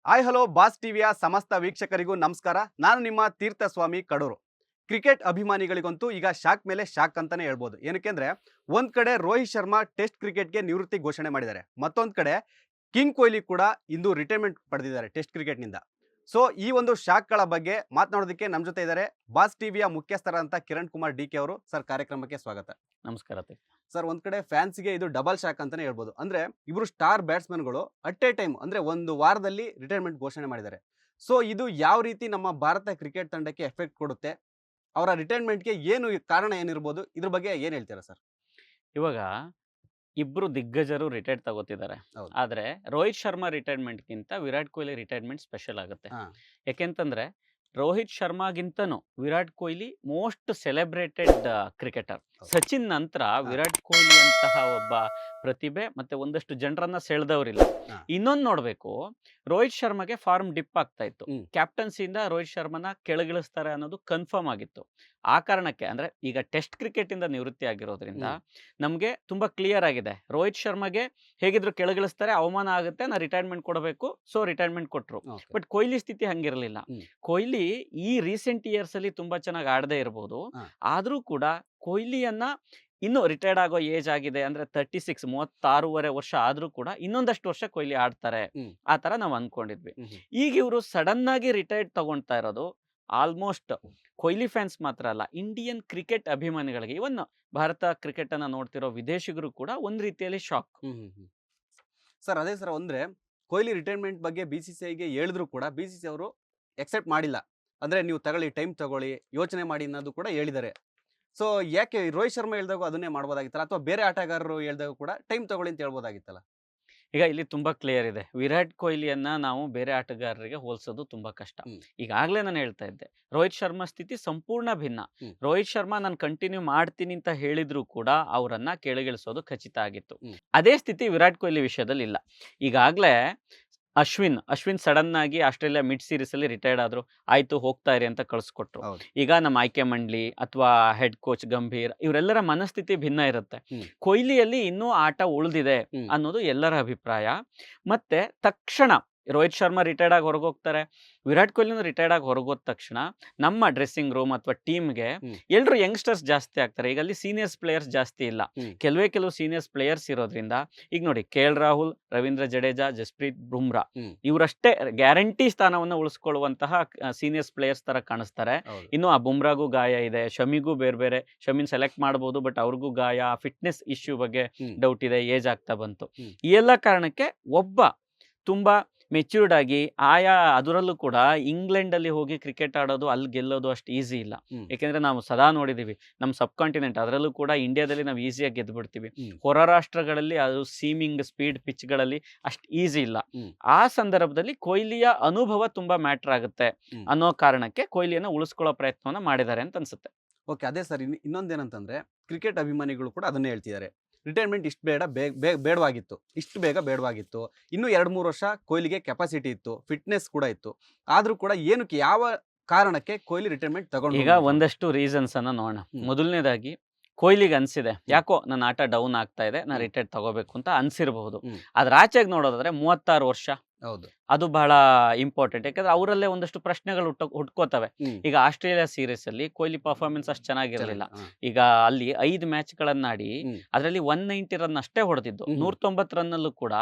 Hi hello boss ಟಿವಿಯ ಸಮಸ್ತ ವೀಕ್ಷಕರಿಗೂ ನಮಸ್ಕಾರ. ನಾನು ನಿಮ್ಮ ತೀರ್ಥಸ್ವಾಮಿ ಕಡೂರು. ಕ್ರಿಕೆಟ್ ಅಭಿಮಾನಿಗಳಿಗಂತೂ ಈಗ ಶಾಕ್ ಮೇಲೆ ಶಾಕ್ ಅಂತಾನೆ ಹೇಳ್ಬೋದು. ಏನಕ್ಕೆಂದ್ರೆ ಒಂದ್ ಕಡೆ ರೋಹಿತ್ ಶರ್ಮಾ ಟೆಸ್ಟ್ ಕ್ರಿಕೆಟ್ಗೆ ನಿವೃತ್ತಿ ಘೋಷಣೆ ಮಾಡಿದ್ದಾರೆ. ಮತ್ತೊಂದ್ ಕಡೆ ಕಿಂಗ್ ಕೊಹ್ಲಿ ಕೂಡ ಇಂದು ರಿಟೈರ್ಮೆಂಟ್ ಪಡೆದಿದ್ದಾರೆ ಟೆಸ್ಟ್ ಕ್ರಿಕೆಟ್ನಿಂದ. ಸೊ ಈ ಒಂದು ಶಾಕ್ಗಳ ಬಗ್ಗೆ ಮಾತನಾಡೋದಕ್ಕೆ ನಮ್ಮ ಜೊತೆ ಇದ್ದಾರೆ ಬಾಸ್ ಟಿವಿಯ ಮುಖ್ಯಸ್ಥರಾದಂಥ ಕಿರಣ್ ಕುಮಾರ್ ಡಿ ಕೆ ಅವರು. ಸರ್, ಕಾರ್ಯಕ್ರಮಕ್ಕೆ ಸ್ವಾಗತ. ನಮಸ್ಕಾರ. ಸರ್, ಒಂದ್ ಕಡೆ ಫ್ಯಾನ್ಸ್ಗೆ ಇದು ಡಬಲ್ ಶಾಕ್ ಅಂತಾನೆ ಹೇಳ್ಬೋದು. ಅಂದ್ರೆ ಇಬ್ರು ಸ್ಟಾರ್ ಬ್ಯಾಟ್ಸ್ಮನ್ಗಳು ಅಟ್ ಎ ಟೈಮ್ ಅಂದ್ರೆ ಒಂದು ವಾರದಲ್ಲಿ ರಿಟೈರ್ಮೆಂಟ್ ಘೋಷಣೆ ಮಾಡಿದ್ದಾರೆ. ಸೊ ಇದು ಯಾವ ರೀತಿ ನಮ್ಮ ಭಾರತ ಕ್ರಿಕೆಟ್ ತಂಡಕ್ಕೆ ಎಫೆಕ್ಟ್ ಕೊಡುತ್ತೆ, ಅವರ ರಿಟೈರ್ಮೆಂಟ್ಗೆ ಏನು ಕಾರಣ ಏನಿರ್ಬೋದು, ಇದ್ರ ಬಗ್ಗೆ ಏನ್ ಹೇಳ್ತೀರಾ ಸರ್? ಇವಾಗ ಇಬ್ರು ದಿಗ್ಗಜರು ರಿಟೈರ್ಡ್ ತಗೋತಿದ್ದಾರೆ. ಹೌದು. ಆದ್ರೆ ರೋಹಿತ್ ಶರ್ಮಾ ರಿಟೈರ್ಮೆಂಟ್ಗಿಂತ ವಿರಾಟ್ ಕೊಹ್ಲಿ ರಿಟೈರ್ಮೆಂಟ್ ಸ್ಪೆಷಲ್ ಆಗುತ್ತೆ. ಹಾ. ಯಾಕೆಂತಂದ್ರೆ ರೋಹಿತ್ ಶರ್ಮಾಗಿಂತನೂ Virat Kohli most celebrated cricketer. ಹೌದು. ಸಚಿನ್ ನಂತರ ವಿರಾಟ್ ಕೊಹ್ಲಿ ಅಂತಹ ಒಬ್ಬ ಪ್ರತಿಭೆ ಮತ್ತೆ ಒಂದಷ್ಟು ಜನರನ್ನ ಸೆಳೆದವರಿಲ್ಲ. ಹಾ. ಇನ್ನೊಂದು ನೋಡ್ಬೇಕು, ರೋಹಿತ್ ಶರ್ಮಾಗೆ ಫಾರ್ಮ್ ಡಿಪ್ ಆಗ್ತಾ ಇತ್ತು. ಹ್ಮ್. ಕ್ಯಾಪ್ಟನ್ಸಿಯಿಂದ ರೋಹಿತ್ ಶರ್ಮನ ಕೆಳಗಿಳಿಸ್ತಾರೆ ಅನ್ನೋದು ಕನ್ಫರ್ಮ್ ಆಗಿತ್ತು. ಆ ಕಾರಣಕ್ಕೆ ಅಂದ್ರೆ ಈಗ ಟೆಸ್ಟ್ ಕ್ರಿಕೆಟ್ ಇಂದ ನಿವೃತ್ತಿ ಆಗಿರೋದ್ರಿಂದ ನಮ್ಗೆ ತುಂಬಾ ಕ್ಲಿಯರ್ ಆಗಿದೆ, ರೋಹಿತ್ ಶರ್ಮಾಗೆ ಹೇಗಿದ್ರು ಕೆಳಗಿಳಿಸ್ತಾರೆ, ಅವಮಾನ ಆಗುತ್ತೆ, ನಾ ರಿಟೈರ್ಮೆಂಟ್ ಕೊಡಬೇಕು, ಸೊ ರಿಟೈರ್ಮೆಂಟ್ ಕೊಟ್ರು. Okay. ಬಟ್ ಕೊಹ್ಲಿ ಸ್ಥಿತಿ ಹಂಗಿರಲಿಲ್ಲ. ಕೊಹ್ಲಿ ಈ ರೀಸೆಂಟ್ ಇಯರ್ಸ್ ಅಲ್ಲಿ ತುಂಬಾ ಚೆನ್ನಾಗಿ ಆಡದೇ ಇರಬಹುದು, ಆದ್ರೂ ಕೂಡ ಕೊಹ್ಲಿಯನ್ನ ಇನ್ನು ರಿಟೈರ್ಡ್ ಆಗೋ ಏಜ್ ಆಗಿದೆ ಅಂದ್ರೆ 36 36 ವರ್ಷ ಆದ್ರೂ ಕೂಡ ಇನ್ನೊಂದಷ್ಟು ವರ್ಷ ಕೊಹ್ಲಿ ಆಡ್ತಾರೆ, ಆ ತರ ನಾವು ಅನ್ಕೊಂಡಿದ್ವಿ. ಈಗ ಇವರು ಸಡನ್ ಆಗಿ ರಿಟೈರ್ಡ್ ತಗೊಳ್ತಾ ಇರೋದು ಆಲ್ಮೋಸ್ಟ್ ಕೊಹ್ಲಿ ಫ್ಯಾನ್ಸ್ ಮಾತ್ರ ಅಲ್ಲ, ಇಂಡಿಯನ್ ಕ್ರಿಕೆಟ್ ಅಭಿಮಾನಿಗಳಿಗೆ, ಇವನ್ ಭಾರತ ಕ್ರಿಕೆಟ್ ಅನ್ನ ನೋಡ್ತಿರೋ ವಿದೇಶಿಗರು ಕೂಡ ಒಂದ್ ರೀತಿಯಲ್ಲಿ ಶಾಕ್. ಸರ್, ಅದೇ ಸರ್, ಅಂದ್ರೆ ಕೊಹ್ಲಿ ರಿಟೈರ್ಮೆಂಟ್ ಬಗ್ಗೆ BCCIಗೆ ಹೇಳಿದ್ರು ಕೂಡ BCCI ಅವರು ಎಕ್ಸೆಪ್ಟ್ ಮಾಡಿಲ್ಲ. ಅಂದ್ರೆ ನೀವು ತಗೊಳ್ಳಿ, ಟೈಮ್ ತಗೊಳ್ಳಿ, ಯೋಚನೆ ಮಾಡಿ ಅನ್ನೋದು ಕೂಡ ಹೇಳಿದ್ದಾರೆ. ಸೊ ಯಾಕೆ ರೋಹಿತ್ ಶರ್ಮಾ ಹೇಳ್ದಾಗ ಅದನ್ನೇ ಮಾಡ್ಬೋದಾಗಿತ್ತಲ್ಲ, ಅಥವಾ ಬೇರೆ ಆಟಗಾರರು ಹೇಳ್ದಾಗ ಕೂಡ ಟೈಮ್ ತಗೊಳ್ಳಿ ಅಂತ ಹೇಳ್ಬೋದಾಗಿತ್ತಲ್ಲ? ಈಗ ಇಲ್ಲಿ ತುಂಬಾ ಕ್ಲಿಯರ್ ಇದೆ, ವಿರಾಟ್ ಕೊಹ್ಲಿಯನ್ನ ನಾವು ಬೇರೆ ಆಟಗಾರರಿಗೆ ಹೋಲಿಸೋದು ತುಂಬಾ ಕಷ್ಟ. ಈಗಾಗಲೇ ನಾನು ಹೇಳ್ತಾ ಇದ್ದೆ, ರೋಹಿತ್ ಶರ್ಮಾ ಸ್ಥಿತಿ ಸಂಪೂರ್ಣ ಭಿನ್ನ. ರೋಹಿತ್ ಶರ್ಮಾ ನಾನು ಕಂಟಿನ್ಯೂ ಮಾಡ್ತೀನಿ ಅಂತ ಹೇಳಿದ್ರು ಕೂಡ ಅವರನ್ನ ಕೆಳಗಿಳಿಸೋದು ಖಚಿತ ಆಗಿತ್ತು. ಅದೇ ಸ್ಥಿತಿ ವಿರಾಟ್ ಕೊಹ್ಲಿ ವಿಷಯದಲ್ಲಿ ಇಲ್ಲ. ಈಗಾಗಲೇ ಅಶ್ವಿನ್ ಸಡನ್ ಆಗಿ ಆಸ್ಟ್ರೇಲಿಯಾ ಮಿಡ್ ಸೀರೀಸ್ ಅಲ್ಲಿ ರಿಟೈರ್ಡ್ ಆದ್ರು, ಆಯ್ತು ಹೋಗ್ತಾ ಇರಿ ಅಂತ ಕಳ್ಸಿಕೊಟ್ರು. ಈಗ ನಮ್ಮ ಆಯ್ಕೆ ಮಂಡಳಿ ಅಥವಾ ಹೆಡ್ ಕೋಚ್ ಗಂಭೀರ್ ಇವರೆಲ್ಲರ ಮನಸ್ಥಿತಿ ಭಿನ್ನ ಇರುತ್ತೆ. ಕೊಹ್ಲಿಯಲ್ಲಿ ಇನ್ನೂ ಆಟ ಉಳಿದಿದೆ ಅನ್ನೋದು ಎಲ್ಲರ ಅಭಿಪ್ರಾಯ. ಮತ್ತೆ ತಕ್ಷಣ ರೋಹಿತ್ ಶರ್ಮಾ ರಿಟೈರ್ಡ್ ಆಗಿ ಹೊರಗೋಗ್ತಾರೆ, ವಿರಾಟ್ ಕೊಹ್ಲಿನೂ ರಿಟೈರ್ಡ್ ಆಗಿ ಹೊರಗೋದ ತಕ್ಷಣ ನಮ್ಮ ಡ್ರೆಸ್ಸಿಂಗ್ ರೂಮ್ ಅಥವಾ ಟೀಮ್ಗೆ ಎಲ್ಲರೂ ಯಂಗ್ಸ್ಟರ್ಸ್ ಜಾಸ್ತಿ ಆಗ್ತಾರೆ. ಈಗ ಅಲ್ಲಿ ಸೀನಿಯರ್ಸ್ ಪ್ಲೇಯರ್ಸ್ ಜಾಸ್ತಿ ಇಲ್ಲ, ಕೆಲವು ಸೀನಿಯರ್ಸ್ ಪ್ಲೇಯರ್ಸ್ ಇರೋದ್ರಿಂದ ಈಗ ನೋಡಿ, KL ರಾಹುಲ್, ರವೀಂದ್ರ ಜಡೇಜಾ, ಜಸ್ಪ್ರೀತ್ ಬುಮ್ರಾ ಇವರಷ್ಟೇ ಗ್ಯಾರಂಟಿ ಸ್ಥಾನವನ್ನು ಉಳಿಸ್ಕೊಳ್ಳುವಂತಹ ಸೀನಿಯರ್ಸ್ ಪ್ಲೇಯರ್ಸ್ ತರ ಕಾಣಿಸ್ತಾರೆ. ಇನ್ನು ಆ ಬುಮ್ರಾಗೂ ಗಾಯ ಇದೆ, ಶಮಿಗೂ ಬೇರೆ ಶಮಿನ್ ಸೆಲೆಕ್ಟ್ ಮಾಡಬಹುದು, ಬಟ್ ಅವ್ರಿಗೂ ಗಾಯ, ಫಿಟ್ನೆಸ್ ಇಶ್ಯೂ ಬಗ್ಗೆ ಡೌಟ್ ಇದೆ, ಏಜ್ ಆಗ್ತಾ ಬಂತು. ಈ ಎಲ್ಲ ಕಾರಣಕ್ಕೆ ಒಬ್ಬ ತುಂಬಾ ಮೆಚ್ಯೂರ್ಡ್ ಆಗಿ ಅದರಲ್ಲೂ ಕೂಡ ಇಂಗ್ಲೆಂಡ್ ಅಲ್ಲಿ ಹೋಗಿ ಕ್ರಿಕೆಟ್ ಆಡೋದು, ಅಲ್ಲಿ ಗೆಲ್ಲೋದು ಅಷ್ಟು ಈಸಿ ಇಲ್ಲ. ಯಾಕೆಂದ್ರೆ ನಾವು ಸದಾ ನೋಡಿದೀವಿ, ನಮ್ಮ ಸಬ್ ಕಾಂಟಿನೆಂಟ್ ಅದರಲ್ಲೂ ಕೂಡ ಇಂಡಿಯಾದಲ್ಲಿ ನಾವು ಈಸಿಯಾಗಿ ಗೆದ್ದು ಬಿಡ್ತೀವಿ. ಹೊರ ರಾಷ್ಟ್ರಗಳಲ್ಲಿ ಅದು ಸೀಮಿಂಗ್ ಸ್ಪೀಡ್ ಪಿಚ್ಗಳಲ್ಲಿ ಅಷ್ಟು ಈಸಿ ಇಲ್ಲ. ಆ ಸಂದರ್ಭದಲ್ಲಿ ಕೊಹ್ಲಿಯ ಅನುಭವ ತುಂಬಾ ಮ್ಯಾಟರ್ ಆಗುತ್ತೆ ಅನ್ನೋ ಕಾರಣಕ್ಕೆ ಕೊಹ್ಲಿಯನ್ನ ಉಳಿಸ್ಕೊಳ್ಳೋ ಪ್ರಯತ್ನವನ್ನ ಮಾಡಿದ್ದಾರೆ ಅಂತ ಅನ್ಸುತ್ತೆ. ಓಕೆ, ಅದೇ ಸರ್, ಇನ್ನೊಂದೇನಂತಂದ್ರೆ ಕ್ರಿಕೆಟ್ ಅಭಿಮಾನಿಗಳು ಕೂಡ ಅದನ್ನೇ ಹೇಳ್ತಿದ್ದಾರೆ, ರಿಟೈರ್ಮೆಂಟ್ ಇಷ್ಟು ಬೇಡವಾಗಿತ್ತು, ಇಷ್ಟು ಬೇಗ ಬೇಡವಾಗಿತ್ತು. ಇನ್ನೂ 2-3 ವರ್ಷ ಕೊಹ್ಲಿಗೆ ಕೆಪಾಸಿಟಿ ಇತ್ತು, ಫಿಟ್ನೆಸ್ ಕೂಡ ಇತ್ತು. ಆದ್ರೂ ಕೂಡ ಏನಕ್ಕೆ, ಯಾವ ಕಾರಣಕ್ಕೆ ಕೊಹ್ಲಿ ರಿಟೈರ್ಮೆಂಟ್ ತಗೊಂಡು? ಈಗ ಒಂದಷ್ಟು ರೀಸನ್ಸ್ ಅನ್ನ ನೋಡೋಣ. ಮೊದಲನೇದಾಗಿ ಕೊಹ್ಲಿಗೆ ಅನ್ಸಿದೆ, ಯಾಕೋ ನನ್ನ ಆಟ ಡೌನ್ ಆಗ್ತಾ ಇದೆ, ನಾನು ರಿಟೈರ್ಡ್ ತಗೋಬೇಕು ಅಂತ ಅನ್ಸಿರಬಹುದು. ಅದ್ರ ಆಚೆಗೆ ನೋಡೋದಾದ್ರೆ 36 ವರ್ಷ, ಹೌದು, ಅದು ಬಹಳ ಇಂಪಾರ್ಟೆಂಟ್. ಯಾಕಂದ್ರೆ ಅವರಲ್ಲೇ ಒಂದಷ್ಟು ಪ್ರಶ್ನೆಗಳು ಹುಟ್ಕೋತವೆ. ಈಗ ಆಸ್ಟ್ರೇಲಿಯಾ ಸೀರೀಸ್ ಅಲ್ಲಿ ಕೊಹ್ಲಿ ಪರ್ಫಾರ್ಮೆನ್ಸ್ ಅಷ್ಟು ಚೆನ್ನಾಗಿರಲಿಲ್ಲ. ಈಗ ಅಲ್ಲಿ 5 ಮ್ಯಾಚ್ಗಳನ್ನಾಡಿ ಅದರಲ್ಲಿ 190 ರನ್ ಅಷ್ಟೇ ಹೊಡೆದಿದ್ದು. 190 ರನ್ ಅಲ್ಲೂ ಕೂಡ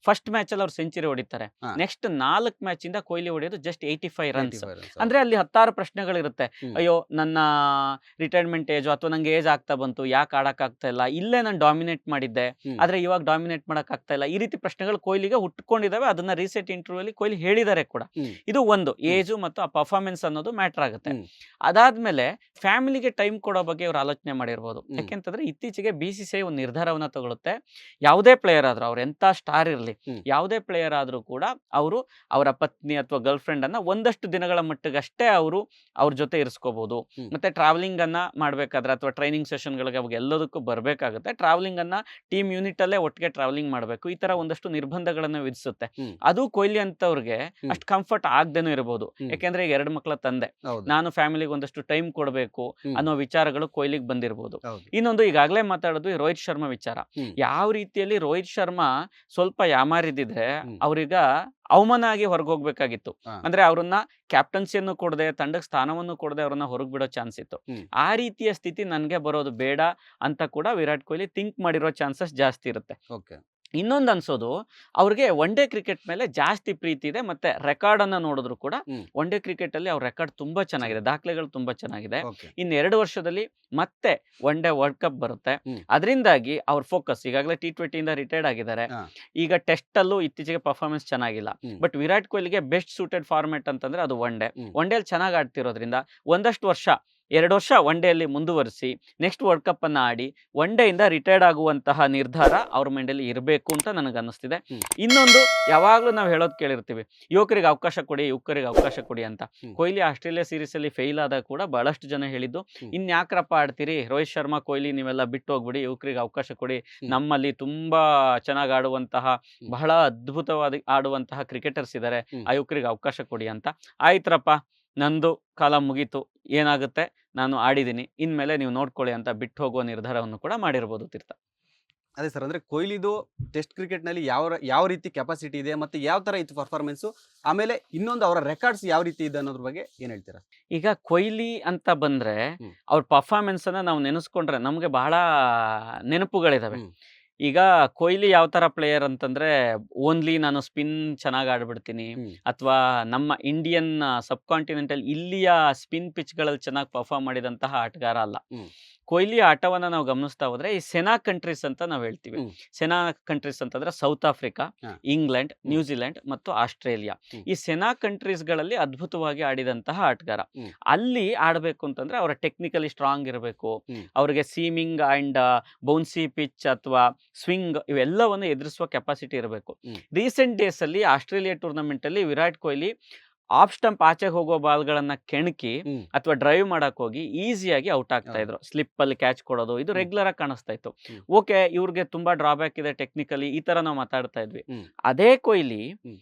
ಫಸ್ಟ್ ಮ್ಯಾಚ್ ಅಲ್ಲಿ ಅವ್ರು ಸೆಂಚುರಿ ಹೊಡಿತಾರೆ. ನೆಕ್ಸ್ಟ್ 4 ಮ್ಯಾಚ್ ಇಂದ ಕೊಹ್ಲಿ ಹೊಡೆಯೋದು ಜಸ್ಟ್ 85 ರನ್ಸ್. ಅಂದ್ರೆ ಅಲ್ಲಿ 16 ಪ್ರಶ್ನೆಗಳಿರುತ್ತೆ. ಅಯ್ಯೋ, ನನ್ನ ರಿಟೈರ್ಮೆಂಟ್ ಏಜ್ ಅಥವಾ ನಂಗೆ ಏಜ್ ಆಗ್ತಾ ಬಂತು, ಯಾಕೆ ಆಡಕ್ ಆಗ್ತಾ ಇಲ್ಲ, ಇಲ್ಲೇ ನಾನು ಡಾಮಿನೇಟ್ ಮಾಡಿದ್ದೆ ಆದ್ರೆ ಇವಾಗ ಡಾಮಿನೇಟ್ ಮಾಡಕ್ ಆಗ್ತಾ ಇಲ್ಲ, ಈ ರೀತಿ ಪ್ರಶ್ನೆಗಳು ಕೊಹ್ಲಿಗೆ ಹುಟ್ಕೊಂಡಿದ್ದಾವೆ. ಅದನ್ನ ರೀಸೆಂಟ್ ಇಂಟರ್ವ್ಯೂ ಅಲ್ಲಿ ಕೊಹ್ಲಿ ಹೇಳಿದ್ದಾರೆ ಕೂಡ. ಇದು ಒಂದು ಏಜು ಮತ್ತು ಆ ಪರ್ಫಾರ್ಮೆನ್ಸ್ ಅನ್ನೋದು ಮ್ಯಾಟರ್ ಆಗುತ್ತೆ. ಅದಾದ್ಮೇಲೆ ಫ್ಯಾಮಿಲಿಗೆ ಟೈಮ್ ಕೊಡೋ ಬಗ್ಗೆ ಅವ್ರು ಆಲೋಚನೆ ಮಾಡಿರ್ಬೋದು. ಯಾಕೆಂತಂದ್ರೆ ಇತ್ತೀಚೆಗೆ BCCI ಒಂದು ನಿರ್ಧಾರವನ್ನ ತಗೊಳುತ್ತೆ, ಯಾವುದೇ ಪ್ಲೇಯರ್ ಆದ್ರೂ, ಅವ್ರು ಎಂತ ಸ್ಟಾರ್ ಇರ್ಲಿ, ಯಾವುದೇ ಪ್ಲೇಯರ್ ಆದ್ರೂ ಕೂಡ ಅವರು ಅವರ ಪತ್ನಿ ಅಥವಾ ಗರ್ಲ್ ಫ್ರೆಂಡ್ ಅನ್ನ ಒಂದಷ್ಟು ದಿನಗಳ ಮಟ್ಟಿಗಷ್ಟೇ ಅವ್ರ ಜೊತೆ ಇರಿಸ್ಕೋಬಹುದು. ಮತ್ತೆ ಟ್ರಾವೆಲಿಂಗ್ ಅನ್ನ ಮಾಡ್ಬೇಕಾದ್ರೆ ಅಥವಾ ಟ್ರೈನಿಂಗ್ ಸೆಷನ್ ಗಳಿಗೆ ಅವಾಗ ಎಲ್ಲದಕ್ಕೂ ಬರ್ಬೇಕಾಗುತ್ತೆ. ಟ್ರಾವೆಲಿಂಗ್ ಅನ್ನ ಟೀಮ್ ಯೂನಿಟ್ ಅಲ್ಲೇ ಒಟ್ಟಿಗೆ ಟ್ರಾವೆಲಿಂಗ್ ಮಾಡಬೇಕು. ಈ ತರ ಒಂದಷ್ಟು ನಿರ್ಬಂಧಗಳನ್ನ ವಿಧಿಸುತ್ತೆ. ಅದು ಕೊಹ್ಲಿ ಅಂತವ್ರಿಗೆ ಅಷ್ಟು ಕಂಫರ್ಟ್ ಆಗದೇನೂ ಇರಬಹುದು. ಯಾಕೆಂದ್ರೆ ಈಗ 2 ಮಕ್ಕಳ ತಂದೆ, ನಾನು ಫ್ಯಾಮಿಲಿಗೆ ಒಂದಷ್ಟು ಟೈಮ್ ಕೊಡಬೇಕು ಅನ್ನೋ ವಿಚಾರಗಳು ಕೊಹ್ಲಿಗೆ ಬಂದಿರಬಹುದು. ಇನ್ನೊಂದು ಈಗಾಗಲೇ ಮಾತಾಡೋದು ರೋಹಿತ್ ಶರ್ಮಾ ವಿಚಾರ. ಯಾವ ರೀತಿಯಲ್ಲಿ ರೋಹಿತ್ ಶರ್ಮಾ ಸ್ವಲ್ಪ ಯಾಮಾರಿದ್ರೆ ಅವ್ರೀಗ ಅವಮಾನ ಆಗಿ ಹೊರಗೆ ಹೋಗ್ಬೇಕಾಗಿತ್ತು. ಅಂದ್ರೆ ಅವ್ರನ್ನ ಕ್ಯಾಪ್ಟನ್ಸಿಯನ್ನು ಕೊಡದೆ, ತಂಡಕ್ಕೆ ಸ್ಥಾನವನ್ನು ಕೊಡದೆ ಅವ್ರನ್ನ ಹೊರಗೆ ಬಿಡೋ ಚಾನ್ಸ್ ಇತ್ತು. ಆ ರೀತಿಯ ಸ್ಥಿತಿ ನನ್ಗೆ ಬರೋದು ಬೇಡ ಅಂತ ಕೂಡ ವಿರಾಟ್ ಕೊಹ್ಲಿ ಥಿಂಕ್ ಮಾಡಿರೋ ಚಾನ್ಸಸ್ ಜಾಸ್ತಿ ಇರುತ್ತೆ. ಇನ್ನೊಂದು ಅನ್ಸೋದು, ಅವ್ರಿಗೆ ಒನ್ ಡೇ ಕ್ರಿಕೆಟ್ ಮೇಲೆ ಜಾಸ್ತಿ ಪ್ರೀತಿ ಇದೆ. ಮತ್ತೆ ರೆಕಾರ್ಡ್ ಅನ್ನ ನೋಡಿದ್ರು ಕೂಡ ಒನ್ ಡೇ ಕ್ರಿಕೆಟ್ ಅಲ್ಲಿ ಅವ್ರ ರೆಕಾರ್ಡ್ ತುಂಬಾ ಚೆನ್ನಾಗಿದೆ, ದಾಖಲೆಗಳು ತುಂಬಾ ಚೆನ್ನಾಗಿದೆ. ಇನ್ನು 2 ವರ್ಷದಲ್ಲಿ ಮತ್ತೆ ಒನ್ ಡೇ ವರ್ಲ್ಡ್ ಕಪ್ ಬರುತ್ತೆ. ಅದರಿಂದಾಗಿ ಅವ್ರ ಫೋಕಸ್ ಈಗಾಗಲೇ T20 ಇಂದ ರಿಟೈರ್ಡ್ ಆಗಿದ್ದಾರೆ. ಈಗ ಟೆಸ್ಟ್ ಅಲ್ಲೂ ಇತ್ತೀಚೆಗೆ ಪರ್ಫಾರ್ಮೆನ್ಸ್ ಚೆನ್ನಾಗಿಲ್ಲ. ಬಟ್ ವಿರಾಟ್ ಕೊಹ್ಲಿಗೆ ಬೆಸ್ಟ್ ಸೂಟೆಡ್ ಫಾರ್ಮೆಟ್ ಅಂತಂದ್ರೆ ಅದು ಒನ್ ಡೇ. ಒನ್ ಡೇ ಚೆನ್ನಾಗಿ ಆಡ್ತಿರೋದ್ರಿಂದ ಒಂದಷ್ಟು ವರ್ಷ 2 ವರ್ಷ ಒನ್ ಡೇ ಅಲ್ಲಿ ಮುಂದುವರಿಸಿ ನೆಕ್ಸ್ಟ್ ವರ್ಲ್ಡ್ ಕಪ್ ಅನ್ನ ಆಡಿ ಒನ್ ಡೇ ಇಂದ ರಿಟೈರ್ಡ್ ಆಗುವಂತಹ ನಿರ್ಧಾರ ಅವ್ರ ಮೈಂಡಲ್ಲಿ ಇರಬೇಕು ಅಂತ ನನಗೆ ಅನ್ನಿಸ್ತಿದೆ. ಇನ್ನೊಂದು, ಯಾವಾಗ್ಲೂ ನಾವು ಹೇಳೋದು ಕೇಳಿರ್ತೀವಿ, ಯುವಕರಿಗೆ ಅವಕಾಶ ಕೊಡಿ ಅಂತ. ಕೊಹ್ಲಿ ಆಸ್ಟ್ರೇಲಿಯಾ ಸೀರೀಸ್ ಅಲ್ಲಿ ಫೇಲ್ ಆದಾಗ ಕೂಡ ಬಹಳಷ್ಟು ಜನ ಹೇಳಿದ್ದು, ಇನ್ಯಾಕ್ರಪ್ಪ ಆಡ್ತೀರಿ, ರೋಹಿತ್ ಶರ್ಮಾ ಕೊಹ್ಲಿ ನೀವೆಲ್ಲ ಬಿಟ್ಟು ಹೋಗ್ಬಿಡಿ, ಯುವಕರಿಗೆ ಅವಕಾಶ ಕೊಡಿ, ನಮ್ಮಲ್ಲಿ ತುಂಬಾ ಚೆನ್ನಾಗಿ ಆಡುವಂತಹ ಬಹಳ ಅದ್ಭುತವಾದ ಆಡುವಂತಹ ಕ್ರಿಕೆಟರ್ಸ್ ಇದ್ದಾರೆ, ಆ ಯುವಕರಿಗೆ ಅವಕಾಶ ಕೊಡಿ ಅಂತ. ಆಯ್ತ್ರಪ್ಪ, ನಂದು ಕಾಲ ಮುಗೀತು, ಏನಾಗುತ್ತೆ ನಾನು ಆಡಿದ್ದೀನಿ, ಇನ್ಮೇಲೆ ನೀವು ನೋಡ್ಕೊಳ್ಳಿ ಅಂತ ಬಿಟ್ಟು ಹೋಗುವ ನಿರ್ಧಾರವನ್ನು ಕೂಡ ಮಾಡಿರ್ಬೋದು ತೀರ್ಥ. ಅದೇ ಸರ್, ಅಂದ್ರೆ ಕೊಹ್ಲಿದು ಟೆಸ್ಟ್ ಕ್ರಿಕೆಟ್ ನಲ್ಲಿ ಯಾವ ರೀತಿ ಕೆಪಾಸಿಟಿ ಇದೆ ಮತ್ತೆ ಯಾವ ತರ ಇತ್ತು ಪರ್ಫಾರ್ಮೆನ್ಸ್, ಆಮೇಲೆ ಇನ್ನೊಂದು ಅವರ ರೆಕಾರ್ಡ್ಸ್ ಯಾವ ರೀತಿ ಇದೆ ಅನ್ನೋದ್ರ ಬಗ್ಗೆ ಏನ್ ಹೇಳ್ತೀರಾ? ಈಗ ಕೊಹ್ಲಿ ಅಂತ ಬಂದ್ರೆ ಅವ್ರ ಪರ್ಫಾರ್ಮೆನ್ಸ್ ಅನ್ನ ನಾವು ನೆನೆಸ್ಕೊಂಡ್ರೆ ನಮ್ಗೆ ಬಹಳ ನೆನಪುಗಳಿದಾವೆ. ಈಗ ಕೊಹ್ಲಿ ಯಾವ ತರ ಪ್ಲೇಯರ್ ಅಂತಂದ್ರೆ, ಓನ್ಲಿ ನಾನು ಸ್ಪಿನ್ ಚೆನ್ನಾಗಿ ಆಡ್ಬಿಡ್ತೀನಿ, ಅಥವಾ ನಮ್ಮ ಇಂಡಿಯನ್ ಸಬ್ ಕಾಂಟಿನೆಂಟಲ್ ಇಲ್ಲಿಯ ಸ್ಪಿನ್ ಪಿಚ್ಗಳಲ್ಲಿ ಚೆನ್ನಾಗಿ ಪರ್ಫಾರ್ಮ್ ಮಾಡಿದಂತಹ ಆಟಗಾರ ಅಲ್ಲ. ಕೊಹ್ಲಿ ಆಟವನ್ನ ನಾವು ಗಮನಿಸ್ತಾ ಹೋದ್ರೆ ಈ ಸೆನಾ ಕಂಟ್ರೀಸ್ ಅಂತ ನಾವು ಹೇಳ್ತೀವಿ. ಸೆನಾ ಕಂಟ್ರೀಸ್ ಅಂತಂದ್ರೆ ಸೌತ್ ಆಫ್ರಿಕಾ, ಇಂಗ್ಲೆಂಡ್, ನ್ಯೂಜಿಲೆಂಡ್ ಮತ್ತು ಆಸ್ಟ್ರೇಲಿಯಾ. ಈ ಸೆನಾ ಕಂಟ್ರೀಸ್ ಗಳಲ್ಲಿ ಅದ್ಭುತವಾಗಿ ಆಡಿದಂತಹ ಆಟಗಾರ. ಅಲ್ಲಿ ಆಡ್ಬೇಕು ಅಂತಂದ್ರೆ ಅವರ ಟೆಕ್ನಿಕಲಿ ಸ್ಟ್ರಾಂಗ್ ಇರಬೇಕು, ಅವ್ರಿಗೆ ಸೀಮಿಂಗ್ ಅಂಡ್ ಬೌನ್ಸಿ ಪಿಚ್ ಅಥವಾ ಸ್ವಿಂಗ್ ಇವೆಲ್ಲವನ್ನು ಎದುರಿಸುವ ಕೆಪಾಸಿಟಿ ಇರಬೇಕು. ರೀಸೆಂಟ್ ಡೇಸ್ ಅಲ್ಲಿ ಆಸ್ಟ್ರೇಲಿಯಾ ಟೂರ್ನಮೆಂಟ್ ಅಲ್ಲಿ ವಿರಾಟ್ ಕೊಹ್ಲಿ ಆಫ್ ಸ್ಟಂಪ್ ಆಚೆಗೆ ಹೋಗೋ ಬಾಲ್ಗಳನ್ನ ಕೆಣಕಿ ಅಥವಾ ಡ್ರೈವ್ ಮಾಡಕ್ ಹೋಗಿ ಈಸಿಯಾಗಿ ಔಟ್ ಆಗ್ತಾ ಇದ್ರು. ಸ್ಲಿಪ್ ಅಲ್ಲಿ ಕ್ಯಾಚ್ ಕೊಡೋದು ಇದು ರೆಗ್ಯುಲರ್ ಆಗಿ ಕಾಣಿಸ್ತಾ ಇತ್ತು. ಓಕೆ, ಇವ್ರಿಗೆ ತುಂಬಾ ಡ್ರಾಬ್ಯಾಕ್ ಇದೆ ಟೆಕ್ನಿಕಲಿ, ಈ ತರ ನಾವು ಮಾತಾಡ್ತಾ ಇದ್ವಿ. ಅದೇ ಕೊಹ್ಲಿ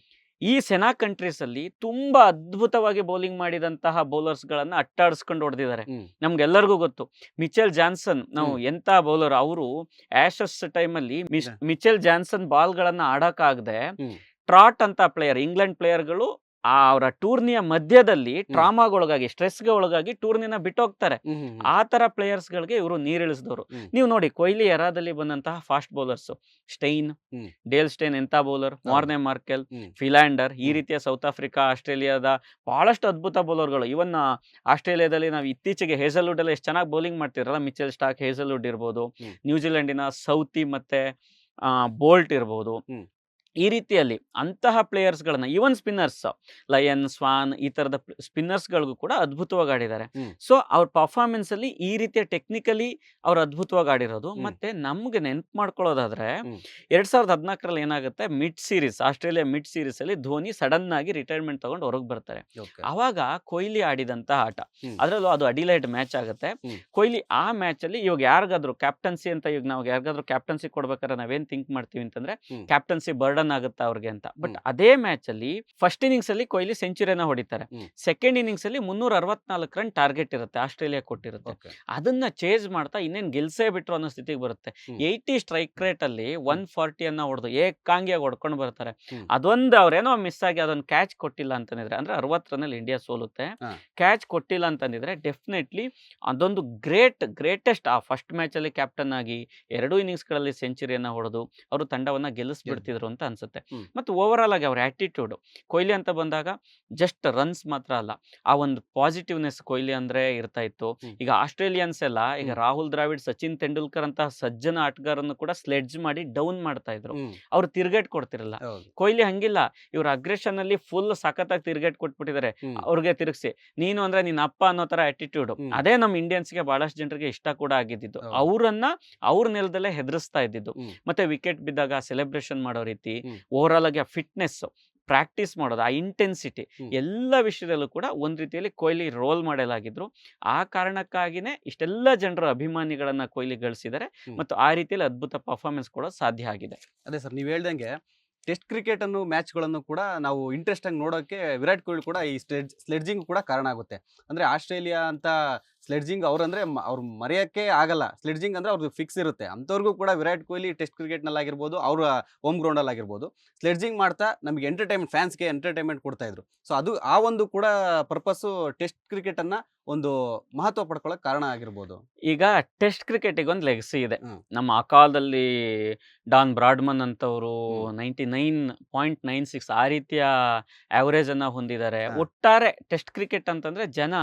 ಈ ಸೆನಾ ಕಂಟ್ರೀಸ್ ಅಲ್ಲಿ ತುಂಬಾ ಅದ್ಭುತವಾಗಿ ಬೌಲಿಂಗ್ ಮಾಡಿದಂತಹ ಬೌಲರ್ಸ್ ಗಳನ್ನ ಅಟ್ಟಾಡಿಸ್ಕೊಂಡು ಹೊಡೆದಿದ್ದಾರೆ. ನಮ್ಗೆಲ್ಲರಿಗೂ ಗೊತ್ತು, ಮಿಚೆಲ್ ಜಾನ್ಸನ್ ನಾವು ಎಂತ ಬೌಲರ್. ಅವರು ಆಶಸ್ ಟೈಮ್ ಅಲ್ಲಿ ಮಿಚೆಲ್ ಜಾನ್ಸನ್ ಬಾಲ್ ಗಳನ್ನ ಆಡಕ್ಕಾಗದೆ ಟ್ರಾಟ್ ಅಂತ ಪ್ಲೇಯರ್, ಇಂಗ್ಲೆಂಡ್ ಪ್ಲೇಯರ್ಗಳು ಅವರ ಟೂರ್ನಿಯ ಮಧ್ಯದಲ್ಲಿ ಟ್ರಾಮಾಗೊಳಗಾಗಿ, ಸ್ಟ್ರೆಸ್ಗೆ ಒಳಗಾಗಿ ಟೂರ್ನಿನ ಬಿಟ್ಟೋಗ್ತಾರೆ. ಆ ತರ ಪ್ಲೇಯರ್ಸ್ ಗಳಿಗೆ ಇವರು ನೀರಿಳಿಸಿದವರು. ನೀವು ನೋಡಿ, ಕೊಹ್ಲಿ ಎರಾದಲ್ಲಿ ಬಂದಂತಹ fast bowlers, stain, Dale stain ಎಂತ ಬೌಲರ್, ಮಾರ್ನೆ ಮಾರ್ಕೆಲ್, ಫಿಲಾಂಡರ್, ಈ ರೀತಿಯ ಸೌತ್ ಆಫ್ರಿಕಾ, ಆಸ್ಟ್ರೇಲಿಯಾದ ಬಹಳಷ್ಟು ಅದ್ಭುತ ಬೌಲರ್ಗಳು. ಇವನ್ ಆಸ್ಟ್ರೇಲಿಯಾದಲ್ಲಿ ನಾವು ಇತ್ತೀಚೆಗೆ ಹೇಸಲ್ವುಡ್ ಅಲ್ಲಿ ಎಷ್ಟು ಚೆನ್ನಾಗಿ ಬೌಲಿಂಗ್ ಮಾಡ್ತಿರಲ್ಲ, ಮಿಚೆಲ್ ಸ್ಟಾರ್ಕ್, ಹೇಸಲ್ವುಡ್ ಇರ್ಬೋದು, ನ್ಯೂಜಿಲೆಂಡಿನ ಸೌತಿ ಮತ್ತೆ ಬೋಲ್ಟ್ ಇರ್ಬೋದು. ಈ ರೀತಿಯಲ್ಲಿ ಅಂತಹ ಪ್ಲೇಯರ್ಸ್ ಗಳನ್ನ, ಈವನ್ ಸ್ಪಿನ್ನರ್ಸ್ ಲಯನ್, ಸ್ವಾನ್, ಈ ತರದ ಸ್ಪಿನ್ನರ್ಸ್ ಗಳಿಗೂ ಕೂಡ ಅದ್ಭುತವಾಗಿ ಆಡಿದ್ದಾರೆ. ಸೊ ಅವ್ರ ಪರ್ಫಾರ್ಮೆನ್ಸ್ ಅಲ್ಲಿ ಈ ರೀತಿಯ ಟೆಕ್ನಿಕಲಿ ಅವ್ರು ಅದ್ಭುತವಾಗಿ ಆಡಿರೋದು. ಮತ್ತೆ ನಮ್ಗೆ ನೆನ್ಪು ಮಾಡ್ಕೊಳ್ಳೋದಾದ್ರೆ 2014 ಏನಾಗುತ್ತೆ, mid series, Australia mid series ಅಲ್ಲಿ ಧೋನಿ ಸಡನ್ ಆಗಿ ರಿಟೈರ್ಮೆಂಟ್ ತಗೊಂಡು ಹೊರಗೆ ಬರ್ತಾರೆ. ಅವಾಗ ಕೊಹ್ಲಿ ಆಡಿದಂತ ಆಟ, ಅದ್ರಲ್ಲೂ ಅದು ಅಡಿಲೈಡ್ ಮ್ಯಾಚ್ ಆಗುತ್ತೆ. ಕೊಹ್ಲಿ ಆ ಮ್ಯಾಚ್ ಅಲ್ಲಿ ಇವಾಗ ಯಾರಿಗಾದ್ರು ಕ್ಯಾಪ್ಟನ್ಸಿ ಅಂತ, ಈಗ ನಾವು ಯಾರಿಗಾದ್ರು ಕ್ಯಾಪ್ಟನ್ಸಿ ಕೊಡ್ಬೇಕಾದ್ರೆ ನಾವೇನ್ ಥಿಂಕ್ ಮಾಡ್ತೀವಿ ಅಂತಂದ್ರೆ ಕ್ಯಾಪ್ಟನ್ಸಿ ಬರ್ಡನ್ ಆಗುತ್ತೆ ಅವ್ರಿಗೆ ಅಂತ. ಬಟ್ ಅದೇ ಮ್ಯಾಚ್ ಅಲ್ಲಿ ಫಸ್ಟ್ ಇನ್ನಿಂಗ್ಸ್ ಅಲ್ಲಿ ಕೊಹ್ಲಿ ಸೆಂಚುರಿಯನ್ನ ಹೊಡಿತಾರೆ. ಸೆಕೆಂಡ್ ಇನ್ನಿಂಗ್ಸ್ ಅಲ್ಲಿ 364 ರನ್ ಟಾರ್ಗೆಟ್ ಇರುತ್ತೆ, ಆಸ್ಟ್ರೇಲಿಯಾ ಕೊಟ್ಟಿರುತ್ತೆ. ಅದನ್ನ ಚೇಸ್ ಮಾಡ್ತಾ ಇನ್ನೇನ್ ಗೆಲ್ಸೇ ಬಿಟ್ರು ಅನ್ನೋ ಸ್ಥಿತಿಗೆ ಬರುತ್ತೆ. 80 ಸ್ಟ್ರೈಕ್ ರೇಟ್ ಅಲ್ಲಿ 140 ಅನ್ನ ಹೊಡೆದು ಏಕಾಂಗಿಯಾಗಿ ಹೊಡ್ಕೊಂಡು ಬರ್ತಾರೆ. ಅದೊಂದು ಅವ್ರೇನೋ ಮಿಸ್ ಆಗಿ ಅದೊಂದು ಕ್ಯಾಚ್ ಕೊಟ್ಟಿಲ್ಲ ಅಂತಂದಿದ್ರೆ, ಅಂದ್ರೆ 60 ರನ್ನಲ್ಲಿ ಇಂಡಿಯಾ ಸೋಲುತ್ತೆ. ಕ್ಯಾಚ್ ಕೊಟ್ಟಿಲ್ಲ ಅಂತಂದಿದ್ರೆ ಡೆಫಿನೆಟ್ಲಿ ಅದೊಂದು ಗ್ರೇಟೆಸ್ಟ್ ಆ ಫಸ್ಟ್ ಮ್ಯಾಚ್ ಅಲ್ಲಿ ಕ್ಯಾಪ್ಟನ್ ಆಗಿ 2 ಇನ್ನಿಂಗ್ಸ್ ಗಳಲ್ಲಿ ಸೆಂಚುರಿಯನ್ನ ಹೊಡೆದು ಅವರು ತಂಡವನ್ನ ಗೆಲ್ಲಿಸ್ಬಿಡ್ತಿದ್ರು ಅಂತ ಅನ್ಸುತ್ತೆ. ಮತ್ತು ಓವರ್ ಆಲ್ ಆಗಿ ಅವ್ರ ಆಟಿಟ್ಯೂಡ್, ಕೊಹ್ಲಿ ಅಂತ ಬಂದಾಗ ಜಸ್ಟ್ ರನ್ಸ್ ಮಾತ್ರ ಅಲ್ಲ, ಆ ಒಂದು ಪಾಸಿಟಿವ್ನೆಸ್ ಕೊಹ್ಲಿ ಅಂದ್ರೆ ಇರ್ತಾ ಇತ್ತು. ಈಗ ಆಸ್ಟ್ರೇಲಿಯನ್ಸ್ ಎಲ್ಲ ಈಗ ರಾಹುಲ್ ದ್ರಾವಿಡ್, ಸಚಿನ್ ತೆಂಡೂಲ್ಕರ್ ಅಂತಹ ಸಜ್ಜನ ಆಟಗಾರನ್ನು ಕೂಡ ಸ್ಲೆಡ್ಜ್ ಮಾಡಿ ಡೌನ್ ಮಾಡ್ತಾ ಇದ್ರು. ಅವ್ರು ತಿರ್ಗೇಟ್ ಕೊಡ್ತಿರಲ್ಲ. ಕೊಹ್ಲಿ ಹಂಗಿಲ್ಲ, ಇವ್ರ ಅಗ್ರೆಷನ್ ಅಲ್ಲಿ ಫುಲ್ ಸಖತ್ತಾಗಿ ತಿರ್ಗೇಟ್ ಕೊಟ್ಬಿಟ್ಟಿದ್ದಾರೆ. ಅವ್ರಿಗೆ ತಿರುಗಿಸಿ ನೀನು ಅಂದ್ರೆ ನಿನ್ನ ಅಪ್ಪ ಅನ್ನೋ ತರ ಆಟಿಟ್ಯೂಡ್. ಅದೇ ನಮ್ಮ ಇಂಡಿಯನ್ಸ್ಗೆ ಬಹಳಷ್ಟು ಜನರಿಗೆ ಇಷ್ಟ ಕೂಡ ಆಗಿದ್ದು. ಅವ್ರನ್ನ ಅವ್ರ ನೆಲದಲ್ಲೇ ಹೆದರಿಸ್ತಾ ಇದ್ದಿದ್ದು. ಮತ್ತೆ ವಿಕೆಟ್ ಬಿದ್ದಾಗ ಸೆಲೆಬ್ರೇಷನ್ ಮಾಡೋ ರೀತಿ, ಓವರ್ ಆಲ್ ಆಗಿ ಆ ಫಿಟ್ನೆಸ್, ಪ್ರಾಕ್ಟೀಸ್ ಮಾಡೋದು, ಆ ಇಂಟೆನ್ಸಿಟಿ, ಎಲ್ಲ ವಿಷಯದಲ್ಲೂ ಕೂಡ ಒಂದ್ ರೀತಿಯಲ್ಲಿ ಕೊಹ್ಲಿ ರೋಲ್ ಮಾಡೆಲ್ ಆಗಿದ್ರು. ಆ ಕಾರಣಕ್ಕಾಗಿನೇ ಇಷ್ಟೆಲ್ಲ ಜನರ ಅಭಿಮಾನಿಗಳನ್ನ ಕೊಹ್ಲಿ ಗಳಿಸಿದ್ದಾರೆ ಮತ್ತು ಆ ರೀತಿಯಲ್ಲಿ ಅದ್ಭುತ ಪರ್ಫಾರ್ಮೆನ್ಸ್ ಕೂಡ ಸಾಧ್ಯ ಆಗಿದೆ. ಅದೇ ಸರ್, ನೀವು ಹೇಳ್ದಂಗೆ ಟೆಸ್ಟ್ ಕ್ರಿಕೆಟ್ ಅನ್ನು ಮ್ಯಾಚ್ಗಳನ್ನು ಕೂಡ ನಾವು ಇಂಟ್ರೆಸ್ಟ್ ಆಗಿ ನೋಡೋಕೆ ವಿರಾಟ್ ಕೊಹ್ಲಿ ಕೂಡ ಈ ಸ್ಲೆಡ್ಜಿಂಗ್ ಕೂಡ ಕಾರಣ ಆಗುತ್ತೆ. ಅಂದ್ರೆ ಆಸ್ಟ್ರೇಲಿಯಾ ಅಂತ ಸ್ಲೆಡ್ಜಿಂಗ್ ಅವ್ರಂದ್ರೆ ಅವ್ರು ಮರೆಯೋಕ್ಕೆ ಆಗಲ್ಲ. ಸ್ಲೆಡ್ಜಿಂಗ್ ಅಂದ್ರೆ ಅವ್ರದ್ದು ಫಿಕ್ಸ್ ಇರುತ್ತೆ. ಅಂಥವ್ರಿಗೂ ಕೂಡ ವಿರಾಟ್ ಕೊಹ್ಲಿ ಟೆಸ್ಟ್ ಕ್ರಿಕೆಟ್ನಲ್ಲಿ ಆಗಿರ್ಬೋದು, ಅವ್ರ ಹೋಮ್ ಗ್ರೌಂಡಲ್ಲಿ ಆಗಿರ್ಬೋದು, ಸ್ಲೆಡ್ಜಿಂಗ್ ಮಾಡ್ತಾ ನಮಗೆ ಫ್ಯಾನ್ಸ್ಗೆ ಎಂಟರ್ಟೈನ್ಮೆಂಟ್ ಕೊಡ್ತಾ ಇದ್ರು. ಸೊ ಅದು ಆ ಒಂದು ಕೂಡ ಪರ್ಪಸ್ಸು ಟೆಸ್ಟ್ ಕ್ರಿಕೆಟನ್ನು ಒಂದು ಮಹತ್ವ ಪಡ್ಕೊಳ್ಳೋಕೆ ಕಾರಣ ಆಗಿರ್ಬೋದು. ಈಗ ಟೆಸ್ಟ್ ಕ್ರಿಕೆಟಿಗೆ ಒಂದು ಲೆಗಸಿ ಇದೆ. ಹ್ಮ್. ನಮ್ಮ ಆ ಕಾಲದಲ್ಲಿ ಡಾನ್ ಬ್ರಾಡ್ಮನ್ ಅಂತವರು ಹ್ಮ್. 99.96 ಆ ರೀತಿಯ ಆವರೇಜ್ ಅನ್ನ ಹೊಂದಿದ್ದಾರೆ. ಹಾ. ಒಟ್ಟಾರೆ ಟೆಸ್ಟ್ ಕ್ರಿಕೆಟ್ ಅಂತಂದ್ರೆ ಜನ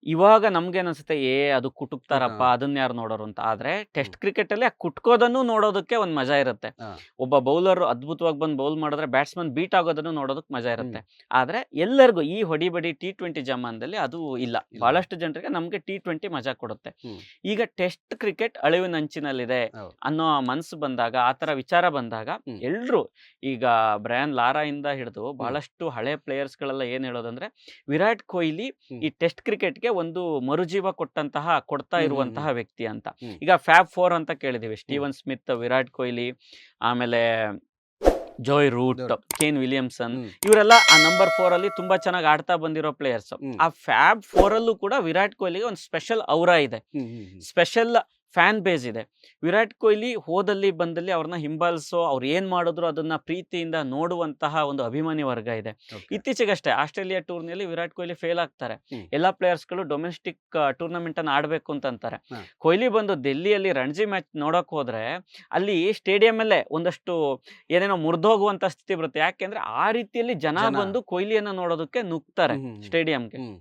ಇವಾಗ ನಮ್ಗೇನ್ ಅನ್ಸುತ್ತೆ ಅದು ಕುಟುಕ್ತಾರಪ್ಪ ಅದನ್ನ ಯಾರು ನೋಡೋರು ಅಂತ. ಆದ್ರೆ ಟೆಸ್ಟ್ ಕ್ರಿಕೆಟ್ ಅಲ್ಲಿ ಆ ಕುಟ್ಕೋದನ್ನು ನೋಡೋದಕ್ಕೆ ಒಂದ್ ಮಜಾ ಇರುತ್ತೆ. ಹಾ. ಒಬ್ಬ ಬೌಲರ್ ಅದ್ಭುತವಾಗಿ ಬಂದು ಬೌಲ್ ಮಾಡಿದ್ರೆ ಬ್ಯಾಟ್ಸ್ಮನ್ ಬೀಟ್ ಆಗೋದನ್ನು ನೋಡೋದಕ್ಕೆ ಮಜಾ ಇರುತ್ತೆ. ಆದ್ರೆ ಎಲ್ಲರಿಗೂ ಈ ಹೊಡಿಬಡಿ T20 ಜಮಾನದಲ್ಲಿ ಅದು ಇಲ್ಲ. ಇಲ್ಲ. ಬಹಳಷ್ಟು ಜನರಿಗೆ ನಮ್ಗೆ T20 ಮಜಾ ಕೊಡುತ್ತೆ. ಹ್ಮ್. ಈಗ ಟೆಸ್ಟ್ ಕ್ರಿಕೆಟ್ ಅಳಿವಿನಂಚಿನಲ್ಲಿದೆ ಹೌದು. ಅನ್ನೋ ಮನ್ಸು ಬಂದಾಗ, ಆತರ ವಿಚಾರ ಬಂದಾಗ ಹ್ಮ್. ಎಲ್ರು ಈಗ ಬ್ರಯಾನ್ ಲಾರಾ ಇಂದ ಹಿಡಿದು ಬಹಳಷ್ಟು ಹಳೆ ಪ್ಲೇಯರ್ಸ್ ಗಳೆಲ್ಲ ಏನ್ ಹೇಳೋದಂದ್ರೆ ವಿರಾಟ್ ಕೊಹ್ಲಿ ಹ್ಮ್. ಈ ಟೆಸ್ಟ್ ಕ್ರಿಕೆಟ್ಗೆ ಒಂದು ಮರುಜೀವ ಕೊಡ್ತಾ ಇರುವಂತಹ ವ್ಯಕ್ತಿ ಅಂತ. ಹ್ಮ್. ಈಗ ಫ್ಯಾಬ್ 4 ಅಂತ ಕೇಳಿದೀವಿ. ಸ್ಟೀವನ್ ಸ್ಮಿತ್, ವಿರಾಟ್ ಕೊಹ್ಲಿ, ಆಮೇಲೆ ಜೋಯ್ ರೂಟ್, ಕೇನ್ ವಿಲಿಯಮ್ಸನ್, ಹ್ಮ್. ಇವರೆಲ್ಲ ಆ ನಂಬರ್ 4 ಅಲ್ಲಿ ತುಂಬಾ ಚೆನ್ನಾಗಿ ಆಡ್ತಾ ಬಂದಿರೋ ಪ್ಲೇಯರ್ಸ್. ಹ್ಮ್. ಆ ಫ್ಯಾಬ್ 4 ಅಲ್ಲೂ ಕೂಡ ವಿರಾಟ್ ಕೊಹ್ಲಿಗೆ ಒಂದು ಸ್ಪೆಷಲ್ ಔರಾ ಇದೆ, ಹ್ಮ್. ಹ್ಮ್. ಹ್ಮ್. ಸ್ಪೆಷಲ್ ಫ್ಯಾನ್ ಬೇಸ್ ಇದೆ. ವಿರಾಟ್ ಕೊಹ್ಲಿ ಹೋದಲ್ಲಿ ಬಂದಲ್ಲಿ ಅವ್ರನ್ನ ಹಿಂಬಾಲಿಸೋ, ಅವ್ರು ಏನ್ ಮಾಡಿದ್ರು ಅದನ್ನ ಪ್ರೀತಿಯಿಂದ ನೋಡುವಂತಹ ಒಂದು ಅಭಿಮಾನಿ ವರ್ಗ ಇದೆ. Okay. ಇತ್ತೀಚೆಗಷ್ಟೇ ಆಸ್ಟ್ರೇಲಿಯಾ ಟೂರ್ನಿಯಲ್ಲಿ ವಿರಾಟ್ ಕೊಹ್ಲಿ ಫೇಲ್ ಆಗ್ತಾರೆ. ಹ್ಮ್. ಎಲ್ಲಾ ಪ್ಲೇಯರ್ಸ್ಗಳು ಡೊಮೆಸ್ಟಿಕ್ ಟೂರ್ನಮೆಂಟ್ ಅನ್ನ ಆಡ್ಬೇಕು ಅಂತಾರೆ. ಹಾ. ಕೊಹ್ಲಿ ಬಂದು ಡೆಲ್ಲಿಯಲ್ಲಿ ರಣಜಿ ಮ್ಯಾಚ್ ನೋಡಕ್ ಹೋದ್ರೆ ಅಲ್ಲಿ ಸ್ಟೇಡಿಯಂ ಅಲ್ಲೇ ಒಂದಷ್ಟು ಏನೇನೋ ಮುರಿದೋಗುವಂತ ಸ್ಥಿತಿ ಬರುತ್ತೆ. ಯಾಕೆಂದ್ರೆ ಆ ರೀತಿಯಲ್ಲಿ ಜನ ಬಂದು ಕೊಹ್ಲಿಯನ್ನ ನೋಡೋದಕ್ಕೆ ನುಗ್ತಾರೆ ಹ್ಮ್. ಹ್ಮ್. ಸ್ಟೇಡಿಯಂಗೆ. ಹ್ಮ್.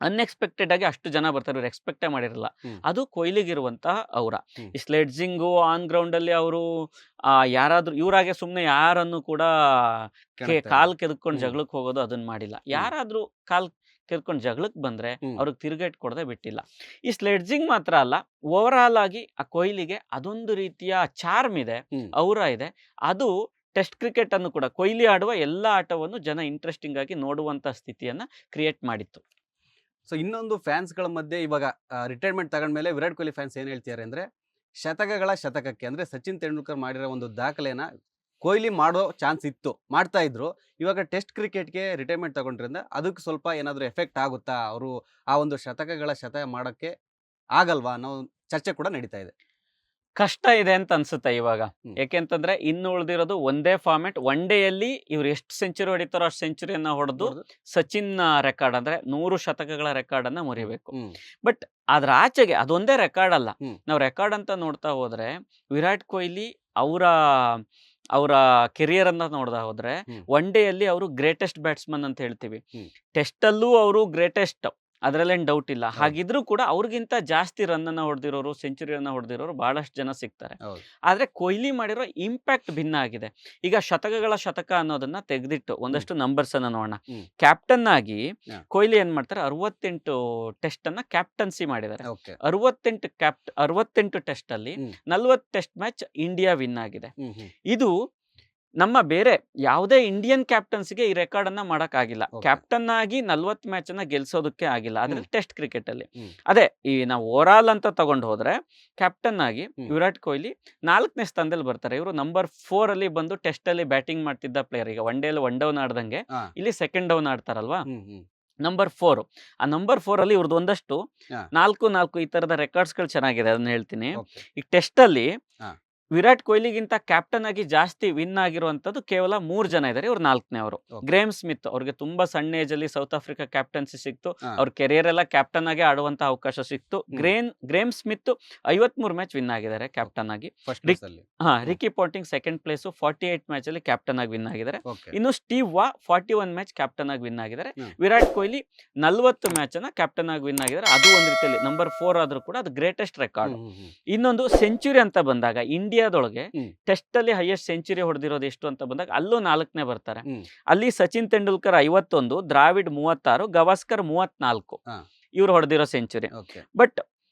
ಅನ್ಎಕ್ಸ್ಪೆಕ್ಟೆಡ್ ಆಗಿ ಅಷ್ಟು ಜನ ಬರ್ತಾರೆ, ಇವ್ರು ಎಕ್ಸ್ಪೆಕ್ಟೇ ಮಾಡಿರಲ್ಲ. ಹ್ಮ್. ಅದು ಕೊಹ್ಲಿಗಿರುವಂತಹ ಔರ. ಹ್ಮ್. ಈ ಸ್ಲೆಡ್ಜಿಂಗು ಆನ್ ಗ್ರೌಂಡ್ ಅಲ್ಲಿ ಅವರು ಯಾರಾದ್ರೂ ಇವರಾಗೆ ಸುಮ್ನೆ ಯಾರನ್ನು ಕೂಡ ಕಾಣ್ತಾ ಕಾಲ್ ಕೆದ್ಕೊಂಡು ಹ್ಮ್. ಜಗಳಕ್ಕೆ ಹೋಗೋದು ಅದನ್ನ ಮಾಡಿಲ್ಲ. ಯಾರಾದ್ರೂ ಕಾಲ್ ಕೆರ್ಕೊಂಡು ಜಗಳಕ್ಕೆ ಬಂದ್ರೆ ಹ್ಮ್. ಅವ್ರಿಗೆ ತಿರುಗೇಟ್ ಕೊಡದೆ ಬಿಟ್ಟಿಲ್ಲ. ಈ ಸ್ಲೆಡ್ಜಿಂಗ್ ಮಾತ್ರ ಅಲ್ಲ, ಓವರ್ ಆಲ್ ಆಗಿ ಆ ಕೊಹ್ಲಿಗೆ ಅದೊಂದು ರೀತಿಯ ಚಾರ್ಮ್ ಇದೆ, ಹ್ಮ್. ಔರ ಇದೆ. ಅದು ಟೆಸ್ಟ್ ಕ್ರಿಕೆಟ್ ಅನ್ನು ಕೂಡ ಕೊಹ್ಲಿ ಆಡುವ ಎಲ್ಲ ಆಟವನ್ನು ಜನ ಇಂಟ್ರೆಸ್ಟಿಂಗ್ ಆಗಿ ನೋಡುವಂತ ಸ್ಥಿತಿಯನ್ನ ಕ್ರಿಯೇಟ್ ಮಾಡಿತ್ತು. ಸೊ ಇನ್ನೊಂದು ಫ್ಯಾನ್ಸ್ಗಳ ಮಧ್ಯೆ ಇವಾಗ ರಿಟೈರ್ಮೆಂಟ್ ತಗೊಂಡ್ಮೇಲೆ ವಿರಾಟ್ ಕೊಹ್ಲಿ ಫ್ಯಾನ್ಸ್ ಏನು ಹೇಳ್ತಿದ್ದಾರೆ ಅಂದರೆ, ಶತಕಗಳ ಶತಕಕ್ಕೆ ಅಂದರೆ ಸಚಿನ್ ತೆಂಡೂಲ್ಕರ್ ಮಾಡಿರೋ ಒಂದು ದಾಖಲೆನ ಕೊಹ್ಲಿ ಮಾಡೋ ಚಾನ್ಸ್ ಇತ್ತು, ಮಾಡ್ತಾ ಇದ್ರು. ಇವಾಗ ಟೆಸ್ಟ್ ಕ್ರಿಕೆಟ್ಗೆ ರಿಟೈರ್ಮೆಂಟ್ ತಗೊಂಡ್ರಿಂದ ಅದಕ್ಕೆ ಸ್ವಲ್ಪ ಏನಾದರೂ ಎಫೆಕ್ಟ್ ಆಗುತ್ತಾ, ಅವರು ಆ ಒಂದು ಶತಕಗಳ ಶತಕ ಮಾಡೋಕ್ಕೆ ಆಗಲ್ವಾ ಅನ್ನೋ ಚರ್ಚೆ ಕೂಡ ನಡೀತಾ ಇದೆ. ಕಷ್ಟ ಇದೆ ಅಂತ ಅನ್ಸುತ್ತೆ ಇವಾಗ. ಹ್ಮ್. ಯಾಕೆಂತಂದ್ರೆ ಇನ್ನು ಉಳಿದಿರೋದು ಒಂದೇ ಫಾರ್ಮೆಟ್. ಒನ್ ಡೇ ಅಲ್ಲಿ ಇವ್ರು ಎಷ್ಟು ಸೆಂಚುರಿ ಹೊಡಿತಾರೋ ಅಷ್ಟು ಸೆಂಚುರಿಯನ್ನ ಹೊಡೆದು ಸಚಿನ್ ರೆಕಾರ್ಡ್ ಅಂದ್ರೆ 100 ಶತಕಗಳ ರೆಕಾರ್ಡ್ ಅನ್ನ ಮುರಿಬೇಕು. ಹ್ಮ್. ಬಟ್ ಅದ್ರ ಆಚೆಗೆ ಅದೊಂದೇ ರೆಕಾರ್ಡ್ ಅಲ್ಲ. ಹ್ಮ್. ನಾವು ರೆಕಾರ್ಡ್ ಅಂತ ನೋಡ್ತಾ ಹೋದ್ರೆ ವಿರಾಟ್ ಕೊಹ್ಲಿ ಅವರ ಕೆರಿಯರ್ ಅನ್ನ ನೋಡ್ತಾ ಹೋದ್ರೆ ಹ್ಮ್. ಒನ್ ಡೇ ಅಲ್ಲಿ ಅವರು ಗ್ರೇಟೆಸ್ಟ್ ಬ್ಯಾಟ್ಸ್ಮನ್ ಅಂತ ಹೇಳ್ತೀವಿ. ಹ್ಮ್. ಟೆಸ್ಟ್ ಅಲ್ಲೂ ಅವರು ಗ್ರೇಟೆಸ್ಟ್, ಅದ್ರಲ್ಲೇನು ಡೌಟ್ ಇಲ್ಲ. ಹಾಗಿದ್ರೂ ಕೂಡ ಅವ್ರಿಗಿಂತ ಜಾಸ್ತಿ ರನ್ ಅನ್ನ ಹೊಡೆದಿರೋರು, ಸೆಂಚುರಿಯನ್ನ ಹೊಡೆದಿರೋರು ಬಹಳಷ್ಟು ಜನ ಸಿಗ್ತಾರೆ. ಹೌದು. ಆದ್ರೆ ಕೊಹ್ಲಿ ಮಾಡಿರೋ ಇಂಪ್ಯಾಕ್ಟ್ ಭಿನ್ನ ಆಗಿದೆ. ಈಗ ಶತಕಗಳ ಶತಕ ಅನ್ನೋದನ್ನ ತೆಗೆದಿಟ್ಟು ಒಂದಷ್ಟು ನಂಬರ್ಸ್ ಅನ್ನ ನೋಡೋಣ. ಹ್ಮ್. ಕ್ಯಾಪ್ಟನ್ ಆಗಿ ಹಾ. ಕೊಹ್ಲಿ ಏನ್ ಮಾಡ್ತಾರೆ, 68 ಟೆಸ್ಟ್ ಅನ್ನ ಕ್ಯಾಪ್ಟನ್ಸಿ ಮಾಡಿದ್ದಾರೆ. ಓಕೆ. 68 ಟೆಸ್ಟ್ ಅಲ್ಲಿ ಹ್ಮ್. 40 ಟೆಸ್ಟ್ ಮ್ಯಾಚ್ ಇಂಡಿಯಾ ವಿನ್ ಆಗಿದೆ. ಹ್ಮ್. ಹ್ಮ್. ಇದು ನಮ್ಮ ಬೇರೆ ಯಾವುದೇ ಇಂಡಿಯನ್ ಕ್ಯಾಪ್ಟನ್ಸ್ಗೆ ಈ ರೆಕಾರ್ಡ್ ಅನ್ನ ಮಾಡಕ್ ಆಗಿಲ್ಲ. Okay. ಕ್ಯಾಪ್ಟನ್ ಆಗಿ 40 ಮ್ಯಾಚ್ ಅನ್ನ ಗೆಲ್ಸೋದಕ್ಕೆ ಆಗಿಲ್ಲ ಅದ್ರಲ್ಲಿ ಟೆಸ್ಟ್ ಕ್ರಿಕೆಟ್ ಅಲ್ಲಿ. ಹ್ಮ್. ಅದೇ ಈ ನಾವು ಓವರ್ ಆಲ್ ಅಂತ ತಗೊಂಡು ಹೋದ್ರೆ ಕ್ಯಾಪ್ಟನ್ ಆಗಿ ಹ್ಮ್. ವಿರಾಟ್ ಕೊಹ್ಲಿ 4ನೇ ಸ್ಥಾನದಲ್ಲಿ ಬರ್ತಾರೆ. ಇವರು ನಂಬರ್ 4 ಅಲ್ಲಿ ಬಂದು ಟೆಸ್ಟ್ ಅಲ್ಲಿ ಬ್ಯಾಟಿಂಗ್ ಮಾಡ್ತಿದ್ದ ಪ್ಲೇಯರ್. ಈಗ ಒನ್ ಡೇ ಅಲ್ಲಿ 1 ಡೌನ್ ಆಡ್ದಂಗೆ ಹಾ. ಇಲ್ಲಿ 2nd ಡೌನ್ ಆಡ್ತಾರಲ್ವಾ, ಹ್ಮ್. ಹ್ಮ್. ನಂಬರ್ 4. ಆ ನಂಬರ್ 4 ಅಲ್ಲಿ ಇವ್ರದ್ದು ಒಂದಷ್ಟು ಹಾ. 4 ಈ ತರದ ರೆಕಾರ್ಡ್ಸ್ ಗಳು ಚೆನ್ನಾಗಿದೆ, ಅದನ್ನ ಹೇಳ್ತೀನಿ. ಓಕೆ. ಈಗ ಟೆಸ್ಟ್ ಅಲ್ಲಿ ಹಾ. ವಿರಾಟ್ ಕೊಹ್ಲಿಗಿಂತ ಕ್ಯಾಪ್ಟನ್ ಆಗಿ ಜಾಸ್ತಿ ವಿನ್ ಆಗಿರುವಂತದ್ದು ಕೇವಲ 3 ಜನ ಇದ್ದಾರೆ. ಇವ್ರು 4ನೇ ಅವರು. Okay. ಗ್ರೇಮ್ ಸ್ಮಿತ್ ಅವ್ರಿಗೆ ತುಂಬಾ ಸಣ್ಣ ಏಜ್ ಅಲ್ಲಿ ಸೌತ್ ಆಫ್ರಿಕಾ ಕ್ಯಾಪ್ಟನ್ಸಿ ಸಿಕ್ತು. ಹಾ. ಅವ್ರ ಕೆರಿಯರ್ ಎಲ್ಲ ಕ್ಯಾಪ್ಟನ್ ಆಗಿ ಆಡುವಂತ ಅವಕಾಶ ಸಿಕ್ತು. ಗ್ರೇಮ್ ಸ್ಮಿತ್ 53 ಮ್ಯಾಚ್ ವಿನ್ ಆಗಿದ್ದಾರೆ ಕ್ಯಾಪ್ಟನ್ ಆಗಿ. ಫಸ್ಟ್ ರಿಕ್- ಪ್ಲೇಸ್ ಅಲ್ಲಿ. Ricky Ponting 2nd place 48 match ಅಲ್ಲಿ ಕ್ಯಾಪ್ಟನ್ ಆಗಿ ವಿನ್ ಆಗಿದ್ದಾರೆ. ಓಕೆ. ಇನ್ನು ಸ್ಟೀವ್ ವಾ 41 ಮ್ಯಾಚ್ ಕ್ಯಾಪ್ಟನ್ ಆಗಿ ವಿನ್ ಆಗಿದ್ದಾರೆ. ಹ್ಮ್. ವಿರಾಟ್ ಕೊಹ್ಲಿ 40 ಮ್ಯಾಚ್ ಅನ್ನ ಕ್ಯಾಪ್ಟನ್ ಆಗಿ ವಿನ್ ಆಗಿದ್ದಾರೆ. ಅದು ಒಂದ್ ರೀತಿಯಲ್ಲಿ ನಂಬರ್ 4 ಆದ್ರೂ ಕೂಡ ಅದು ಗ್ರೇಟೆಸ್ಟ್ ರೆಕಾರ್ಡ್. ಹ್ಮ್. ಹ್ಮ್. ಇನ್ನೊಂದು ಸೆಂಚುರಿ ಅಂತ ಬಂದಾಗ ಇಂಡಿಯಾದೊಳಗೆ ಹ್ಮ್. ಟೆಸ್ಟ್ ಅಲ್ಲಿ ಹೈಯೆಸ್ಟ್ ಸೆಂಚುರಿ ಹೊಡೆದಿರೋದು ಎಷ್ಟು ಅಂತ ಬಂದಾಗ ಅಲ್ಲೂ 4ನೇ ಬರ್ತಾರೆ. ಹ್ಮ್. ಅಲ್ಲಿ ಸಚಿನ್ ತೆಂಡೂಲ್ಕರ್ 51, ದ್ರಾವಿಡ್ 36, ಗವಾಸ್ಕರ್ 34 ಹಾ. ಇವ್ರು ಹೊಡೆದಿರೋ ಸೆಂಚುರಿ. ಓಕೆ. ಬಟ್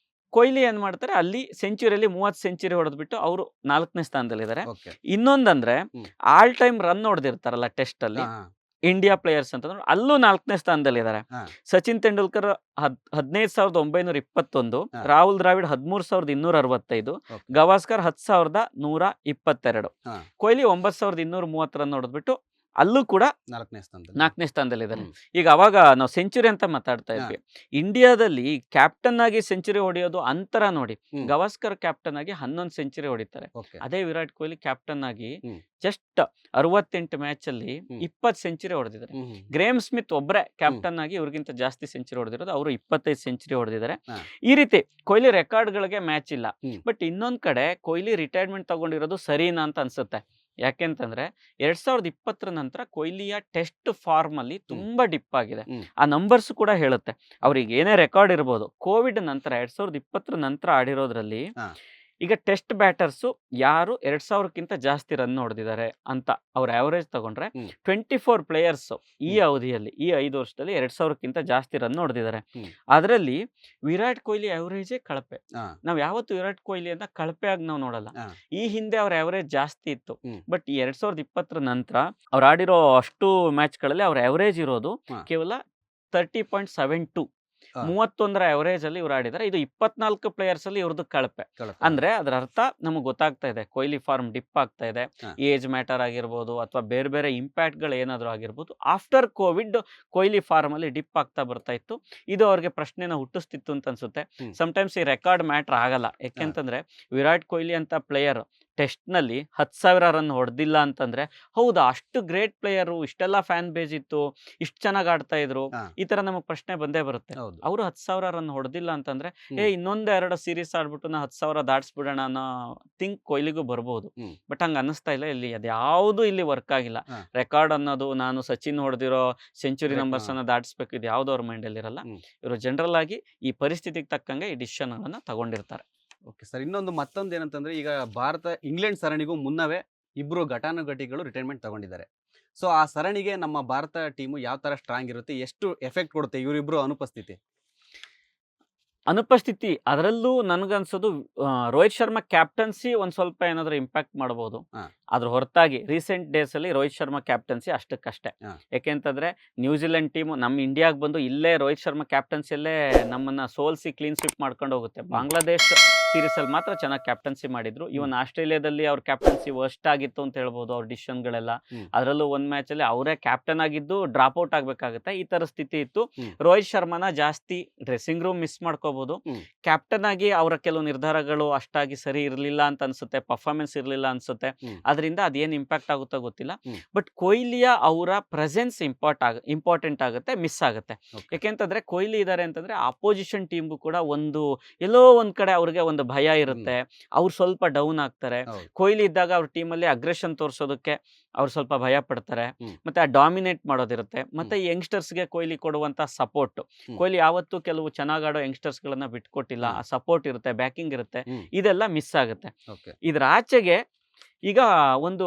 ಕೊಹ್ಲಿ ಏನ್ ಮಾಡ್ತಾರೆ, ಅಲ್ಲಿ ಸೆಂಚುರಿಯಲ್ಲಿ 30 ಸೆಂಚುರಿ ಹೊಡೆದ್ಬಿಟ್ಟು ಅವರು 4ನೇ ಸ್ಥಾನದಲ್ಲಿದ್ದಾರೆ. ಓಕೆ. ಇನ್ನೊಂದಂದ್ರೆ ಹ್ಮ್. ಆಲ್ ಟೈಮ್ ರನ್ ಹೊಡೆದಿರ್ತಾರಲ್ಲ ಟೆಸ್ಟ್ ಅಲ್ಲಿ, ಹಾ. ಇಂಡಿಯಾ ಪ್ಲೇಯರ್ಸ್ ಅಂತಂದ್ರೆ ಅಲ್ಲೂ 4ನೇ ಸ್ಥಾನದಲ್ಲಿದ್ದಾರೆ. ಹಾ. ಸಚಿನ್ ತೆಂಡೂಲ್ಕರ್ 15,921, ಹಾ. ರಾಹುಲ್ ದ್ರಾವಿಡ್ 13,265, Okay. ಗವಾಸ್ಕರ್ 10,122, ಹಾ. ಕೊಹ್ಲಿ 9,230 ರನ್ ಹೊಡೆದ್ಬಿಟ್ಟು ಅಲ್ಲೂ ಕೂಡ 4ನೇ ಸ್ಥಾನದಲ್ಲಿ. 4ನೇ ಸ್ಥಾನದಲ್ಲಿದ್ದಾರೆ. ಹ್ಮ್. ಈಗ ಅವಾಗ ನಾವು ಸೆಂಚುರಿ ಅಂತ ಮಾತಾಡ್ತಾ ಇದ್ವಿ. ಇಂಡಿಯಾದಲ್ಲಿ ಕ್ಯಾಪ್ಟನ್ ಆಗಿ ಸೆಂಚುರಿ ಹೊಡೆಯೋದು ಅಂತರ ನೋಡಿ. ಹ್ಮ್. ಗವಾಸ್ಕರ್ ಕ್ಯಾಪ್ಟನ್ ಆಗಿ 11 ಸೆಂಚುರಿ ಹೊಡಿತಾರೆ. Okay. ಅದೇ ವಿರಾಟ್ ಕೊಹ್ಲಿ ಕ್ಯಾಪ್ಟನ್ ಆಗಿ ಹ್ಮ್. ಜಸ್ಟ್ 68 ಮ್ಯಾಚ್ ಅಲ್ಲಿ ಹ್ಮ್. 20 ಸೆಂಚುರಿ ಹೊಡೆದಿದ್ದಾರೆ. ಹ್ಮ್. ಗ್ರೇಮ್ ಸ್ಮಿತ್ ಒಬ್ಬರೇ ಕ್ಯಾಪ್ಟನ್ ಆಗಿ ಇವ್ರಿಗಿಂತ ಜಾಸ್ತಿ ಸೆಂಚುರಿ ಹೊಡೆದಿರೋದು, ಅವರು 25 ಸೆಂಚುರಿ ಹೊಡೆದಿದ್ದಾರೆ. ಹಾ. ಈ ರೀತಿ ಕೊಹ್ಲಿ ರೆಕಾರ್ಡ್ಗಳಿಗೆ ಮ್ಯಾಚ್ ಇಲ್ಲ. ಹ್ಮ್. ಬಟ್ ಇನ್ನೊಂದ್ ಕಡೆ ಕೊಹ್ಲಿ ರಿಟೈರ್ಮೆಂಟ್ ತಗೊಂಡಿರೋದು ಸರಿನಾ ಅಂತ ಅನ್ಸುತ್ತೆ. ಯಾಕೆಂತಂದ್ರೆ 2020 ನಂತರ ಕೊಹ್ಲಿಯ ಟೆಸ್ಟ್ ಫಾರ್ಮ್ ಅಲ್ಲಿ ತುಂಬಾ ಡಿಪ್ ಆಗಿದೆ. ಹ್ಮ್. ಆ ನಂಬರ್ಸ್ ಕೂಡ ಹೇಳುತ್ತೆ. ಅವ್ರಿಗೆ ಏನೇ ರೆಕಾರ್ಡ್ ಇರ್ಬೋದು, ಕೋವಿಡ್ ನಂತರ 2020 ನಂತರ ಆಡಿರೋದ್ರಲ್ಲಿ ಹಾ. ಈಗ ಟೆಸ್ಟ್ ಬ್ಯಾಟರ್ಸು ಯಾರು 2000ಕ್ಕಿಂತ ಜಾಸ್ತಿ ರನ್ ಹೊಡೆದಿದ್ದಾರೆ ಅಂತ ಅವ್ರ ಆವರೇಜ್ ತಗೊಂಡ್ರೆ, ಹ್ಮ್. 24 ಪ್ಲೇಯರ್ಸ್ ಈ ಹ್ಮ್. ಅವಧಿಯಲ್ಲಿ, ಈ 5 ವರ್ಷದಲ್ಲಿ 2000ಕ್ಕಿಂತ ಜಾಸ್ತಿ ರನ್ ಹೊಡೆದಿದ್ದಾರೆ. ಹ್ಮ್. ಅದರಲ್ಲಿ ವಿರಾಟ್ ಕೊಹ್ಲಿ ಆವರೇಜೇ ಕಳಪೆ. ಹಾ. ನಾವ್ ಯಾವತ್ತು ವಿರಾಟ್ ಕೊಹ್ಲಿ ಅಂತ ಕಳಪೆ ಆಗಿ ನಾವು ನೋಡಲ್ಲ. ಹಾ. ಈ ಹಿಂದೆ ಅವ್ರ ಆವರೇಜ್ ಜಾಸ್ತಿ ಇತ್ತು. ಹ್ಮ್. ಬಟ್ ಈ 2020 ನಂತರ ಅವ್ರು ಆಡಿರೋ ಅಷ್ಟು ಮ್ಯಾಚ್ಗಳಲ್ಲಿ ಅವ್ರ ಆವರೇಜ್ ಇರೋದು ಹಾ. ಕೇವಲ 30.72. ಹಾ. 31ರ ಆವರೇಜ್ ಅಲ್ಲಿ ಇವ್ರು ಆಡಿದ್ದಾರೆ. ಇದು 24 ಪ್ಲೇಯರ್ಸ್ ಅಲ್ಲಿ ಇವ್ರದ್ದು ಕಳಪೆ. ಕಳಪೆ. ಅಂದ್ರೆ ಅದರ ಅರ್ಥ ನಮಗೆ ಗೊತ್ತಾಗ್ತಾ ಇದೆ, ಕೊಹ್ಲಿ ಫಾರ್ಮ್ ಡಿಪ್ ಆಗ್ತಾ ಇದೆ. ಹಾ. ಏಜ್ ಮ್ಯಾಟರ್ ಆಗಿರ್ಬೋದು ಅಥವಾ ಬೇರೆ ಬೇರೆ ಇಂಪ್ಯಾಕ್ಟ್ ಗಳು ಏನಾದ್ರು ಆಗಿರ್ಬೋದು. ಆಫ್ಟರ್ ಕೋವಿಡ್ ಕೊಹ್ಲಿ ಫಾರ್ಮ್ ಅಲ್ಲಿ ಡಿಪ್ ಆಗ್ತಾ ಬರ್ತಾ ಇತ್ತು. ಇದು ಅವ್ರಿಗೆ ಪ್ರಶ್ನೆನ ಹುಟ್ಟಿಸ್ತಿತ್ತು ಅಂತ ಅನ್ಸುತ್ತೆ. ಹ್ಮ್. ಸಮಟೈಮ್ಸ್ ಈ ರೆಕಾರ್ಡ್ ಮ್ಯಾಟರ್ ಆಗಲ್ಲ. ಯಾಕೆಂತಂದ್ರೆ ವಿರಾಟ್ ಕೊಹ್ಲಿ ಅಂತ ಪ್ಲೇಯರ್ ಟೆಸ್ಟ್ ನಲ್ಲಿ 10,000 ರನ್ ಹೊಡೆದಿಲ್ಲ ಅಂತಂದ್ರೆ, ಹೌದಾ ಅಷ್ಟು ಗ್ರೇಟ್ ಪ್ಲೇಯರು, ಇಷ್ಟೆಲ್ಲ ಫ್ಯಾನ್ ಬೇಸ್ ಇತ್ತು, ಇಷ್ಟು ಚೆನ್ನಾಗಿ ಆಡ್ತಾ ಇದ್ರು, ಹಾ. ಈ ತರ ನಮಗೆ ಪ್ರಶ್ನೆ ಬಂದೇ ಬರುತ್ತೆ. ಹೌದು. ಅವರು 10,000 ರನ್ ಹೊಡೆದಿಲ್ಲ ಅಂತಂದ್ರೆ, ಹ್ಮ್. ಇನ್ನೊಂದೆರಡು ಸೀರೀಸ್ ಆಡ್ಬಿಟ್ಟು ನಾ 10,000 ದಾಟ್ಸ್ಬಿಡೋಣ ಅನ್ನೋ ಥಿಂಕ್ ಕೊಹ್ಲಿಗೂ ಬರ್ಬೋದು. ಹ್ಮ್. ಬಟ್ ಹಂಗ ಅನ್ನಿಸ್ತಾ ಇಲ್ಲ. ಇಲ್ಲಿ ಅದ್ಯಾವುದು ಇಲ್ಲಿ ವರ್ಕ್ ಆಗಿಲ್ಲ. ಹಾ. ರೆಕಾರ್ಡ್ ಅನ್ನೋದು, ನಾನು ಸಚಿನ್ ಹೊಡೆದಿರೋ ಸೆಂಚುರಿ Correct. ನಂಬರ್ಸ್ ಅನ್ನ ದಾಟಿಸ್ಬೇಕು, ಇದು ಯಾವ್ದು ಅವ್ರ ಮೈಂಡ್ ಅಲ್ಲಿ ಇರಲ್ಲ. ಹ್ಮ್. ಇವರು ಜನರಲ್ ಆಗಿ ಈ ಪರಿಸ್ಥಿತಿಗೆ ತಕ್ಕಂಗೆ ಈ ಡಿಸಿಷನ್ ಗಳನ್ನ ತಗೊಂಡಿರ್ತಾರೆ. ಓಕೆ ಸರ್, ಮತ್ತೊಂದು ಏನಂತಂದ್ರೆ, ಈಗ ಭಾರತ ಇಂಗ್ಲೆಂಡ್ ಸರಣಿಗೂ ಮುನ್ನವೇ ಇಬ್ರು ಘಟಾನುಘಟಿಗಳು ರಿಟೈರ್ಮೆಂಟ್ ತಗೊಂಡಿದ್ದಾರೆ. ಸೊ ಆ ಸರಣಿಗೆ ನಮ್ಮ ಭಾರತ ಟೀಮು ಯಾವ ತರ ಸ್ಟ್ರಾಂಗ್ ಇರುತ್ತೆ, ಎಷ್ಟು ಎಫೆಕ್ಟ್ ಕೊಡುತ್ತೆ ಇವರಿಬ್ರು ಅನುಪಸ್ಥಿತಿ? ಅನುಪಸ್ಥಿತಿ ಅದರಲ್ಲೂ ನನಗನ್ಸೋದು ರೋಹಿತ್ ಶರ್ಮಾ ಕ್ಯಾಪ್ಟನ್ಸಿ ಒಂದ್ ಸ್ವಲ್ಪ ಏನಾದ್ರು ಇಂಪ್ಯಾಕ್ಟ್ ಮಾಡಬಹುದು. ಹಾ. ಅದ್ರ ಹೊರತಾಗಿ ರೀಸೆಂಟ್ ಡೇಸ್ ಅಲ್ಲಿ ರೋಹಿತ್ ಶರ್ಮಾ ಕ್ಯಾಪ್ಟನ್ಸಿ ಅಷ್ಟಕ್ಕಷ್ಟೇ. ಹಾ. ಯಾಕೆಂತಂದ್ರೆ ನ್ಯೂಜಿಲೆಂಡ್ ಟೀಮು ನಮ್ಮ ಇಂಡಿಯಾಗೆ ಬಂದು ಇಲ್ಲೇ ರೋಹಿತ್ ಶರ್ಮಾ ಕ್ಯಾಪ್ಟನ್ಸಿಯಲ್ಲೇ ನಮ್ಮನ್ನ ಸೋಲ್ಸಿ ಕ್ಲೀನ್ ಸ್ವೀಪ್ ಮಾಡ್ಕೊಂಡು ಹೋಗುತ್ತೆ. ಬಾಂಗ್ಲಾದೇಶ್ ಸೀರೀಸ್ ಅಲ್ಲಿ ಮಾತ್ರ ಚೆನ್ನಾಗಿ ಕ್ಯಾಪ್ಟನ್ಸಿ ಮಾಡಿದ್ರು. ಇವನ್ ಆಸ್ಟ್ರೇಲಿಯಾದಲ್ಲಿ ಅವ್ರ ಕ್ಯಾಪ್ಟನ್ಸಿ ವರ್ಸ್ಟ್ ಆಗಿತ್ತು ಅಂತ ಹೇಳ್ಬೋದು, ಅವ್ರ ಡಿಸಿಷನ್ಗಳೆಲ್ಲ. ಹ್ಮ್. ಅದರಲ್ಲೂ ಒಂದ್ ಮ್ಯಾಚ್ ಅಲ್ಲಿ ಅವರೇ ಕ್ಯಾಪ್ಟನ್ ಆಗಿದ್ದು ಡ್ರಾಪ್ ಔಟ್ ಆಗ್ಬೇಕಾಗುತ್ತೆ, ಈ ತರ ಸ್ಥಿತಿ ಇತ್ತು. ಹ್ಮ್. ರೋಹಿತ್ ಶರ್ಮಾನ ಜಾಸ್ತಿ ಡ್ರೆಸ್ಸಿಂಗ್ ರೂಮ್ ಮಿಸ್ ಮಾಡ್ಕೋಬಹುದು. ಹ್ಮ್. ಕ್ಯಾಪ್ಟನ್ ಆಗಿ ಅವರ ಕೆಲವು ನಿರ್ಧಾರಗಳು ಅಷ್ಟಾಗಿ ಸರಿ ಇರಲಿಲ್ಲ ಅಂತ ಅನ್ಸುತ್ತೆ, ಪರ್ಫಾರ್ಮೆನ್ಸ್ ಇರಲಿಲ್ಲ ಅನ್ಸುತ್ತೆ. ಹ್ಮ್. ಅದರಿಂದ ಅದೇನ್ ಇಂಪ್ಯಾಕ್ಟ್ ಆಗುತ್ತೋ ಗೊತ್ತಿಲ್ಲ. ಹ್ಮ್. ಬಟ್ ಕೊಹ್ಲಿಯ ಅವರ ಪ್ರೆಸೆನ್ಸ್ ಇಂಪಾರ್ಟೆಂಟ್ ಆಗುತ್ತೆ, ಮಿಸ್ ಆಗುತ್ತೆ. Okay. ಯಾಕೆಂತಂದ್ರೆ ಕೊಹ್ಲಿ ಇದಾರೆ ಅಂತಂದ್ರೆ ಅಪೋಸಿಷನ್ ಟೀಮ್ಗೂ ಕೂಡ ಎಲ್ಲೋ ಒಂದ್ ಕಡೆ ಅವ್ರಿಗೆ ಒಂದು ಭಯ ಇರುತ್ತೆ. ಅವ್ರು ಸ್ವಲ್ಪ ಡೌನ್ ಆಗ್ತಾರೆ. ಹೌದು. ಕೊಹ್ಲಿ ಇದ್ದಾಗ ಅವ್ರ ಟೀಮಲ್ಲಿ ಅಗ್ರೆಷನ್ ತೋರಿಸೋದಕ್ಕೆ ಅವ್ರು ಸ್ವಲ್ಪ ಭಯ ಪಡ್ತಾರೆ. ಹ್ಮ್. ಮತ್ತೆ ಆ ಡಾಮಿನೇಟ್ ಮಾಡೋದಿರುತ್ತೆ. ಮತ್ತೆ ಯಂಗ್ಸ್ಟರ್ಸ್ಗೆ ಕೊಹ್ಲಿ ಕೊಡುವಂತ ಸಪೋರ್ಟ್, ಹ್ಮ್. ಕೊಹ್ಲಿ ಯಾವತ್ತೂ ಕೆಲವು ಚೆನ್ನಾಗ್ ಆಡೋ ಯಂಗ್ಸ್ಟರ್ಸ್ ಗಳನ್ನ ಬಿಟ್ಕೊಟ್ಟಿಲ್ಲ. ಆ ಸಪೋರ್ಟ್ ಇರುತ್ತೆ, ಬ್ಯಾಕಿಂಗ್ ಇರುತ್ತೆ, ಹ್ಮ್. ಇದೆಲ್ಲ ಮಿಸ್ ಆಗುತ್ತೆ. Okay. ಇದ್ರ ಆಚೆಗೆ ಈಗ ಒಂದು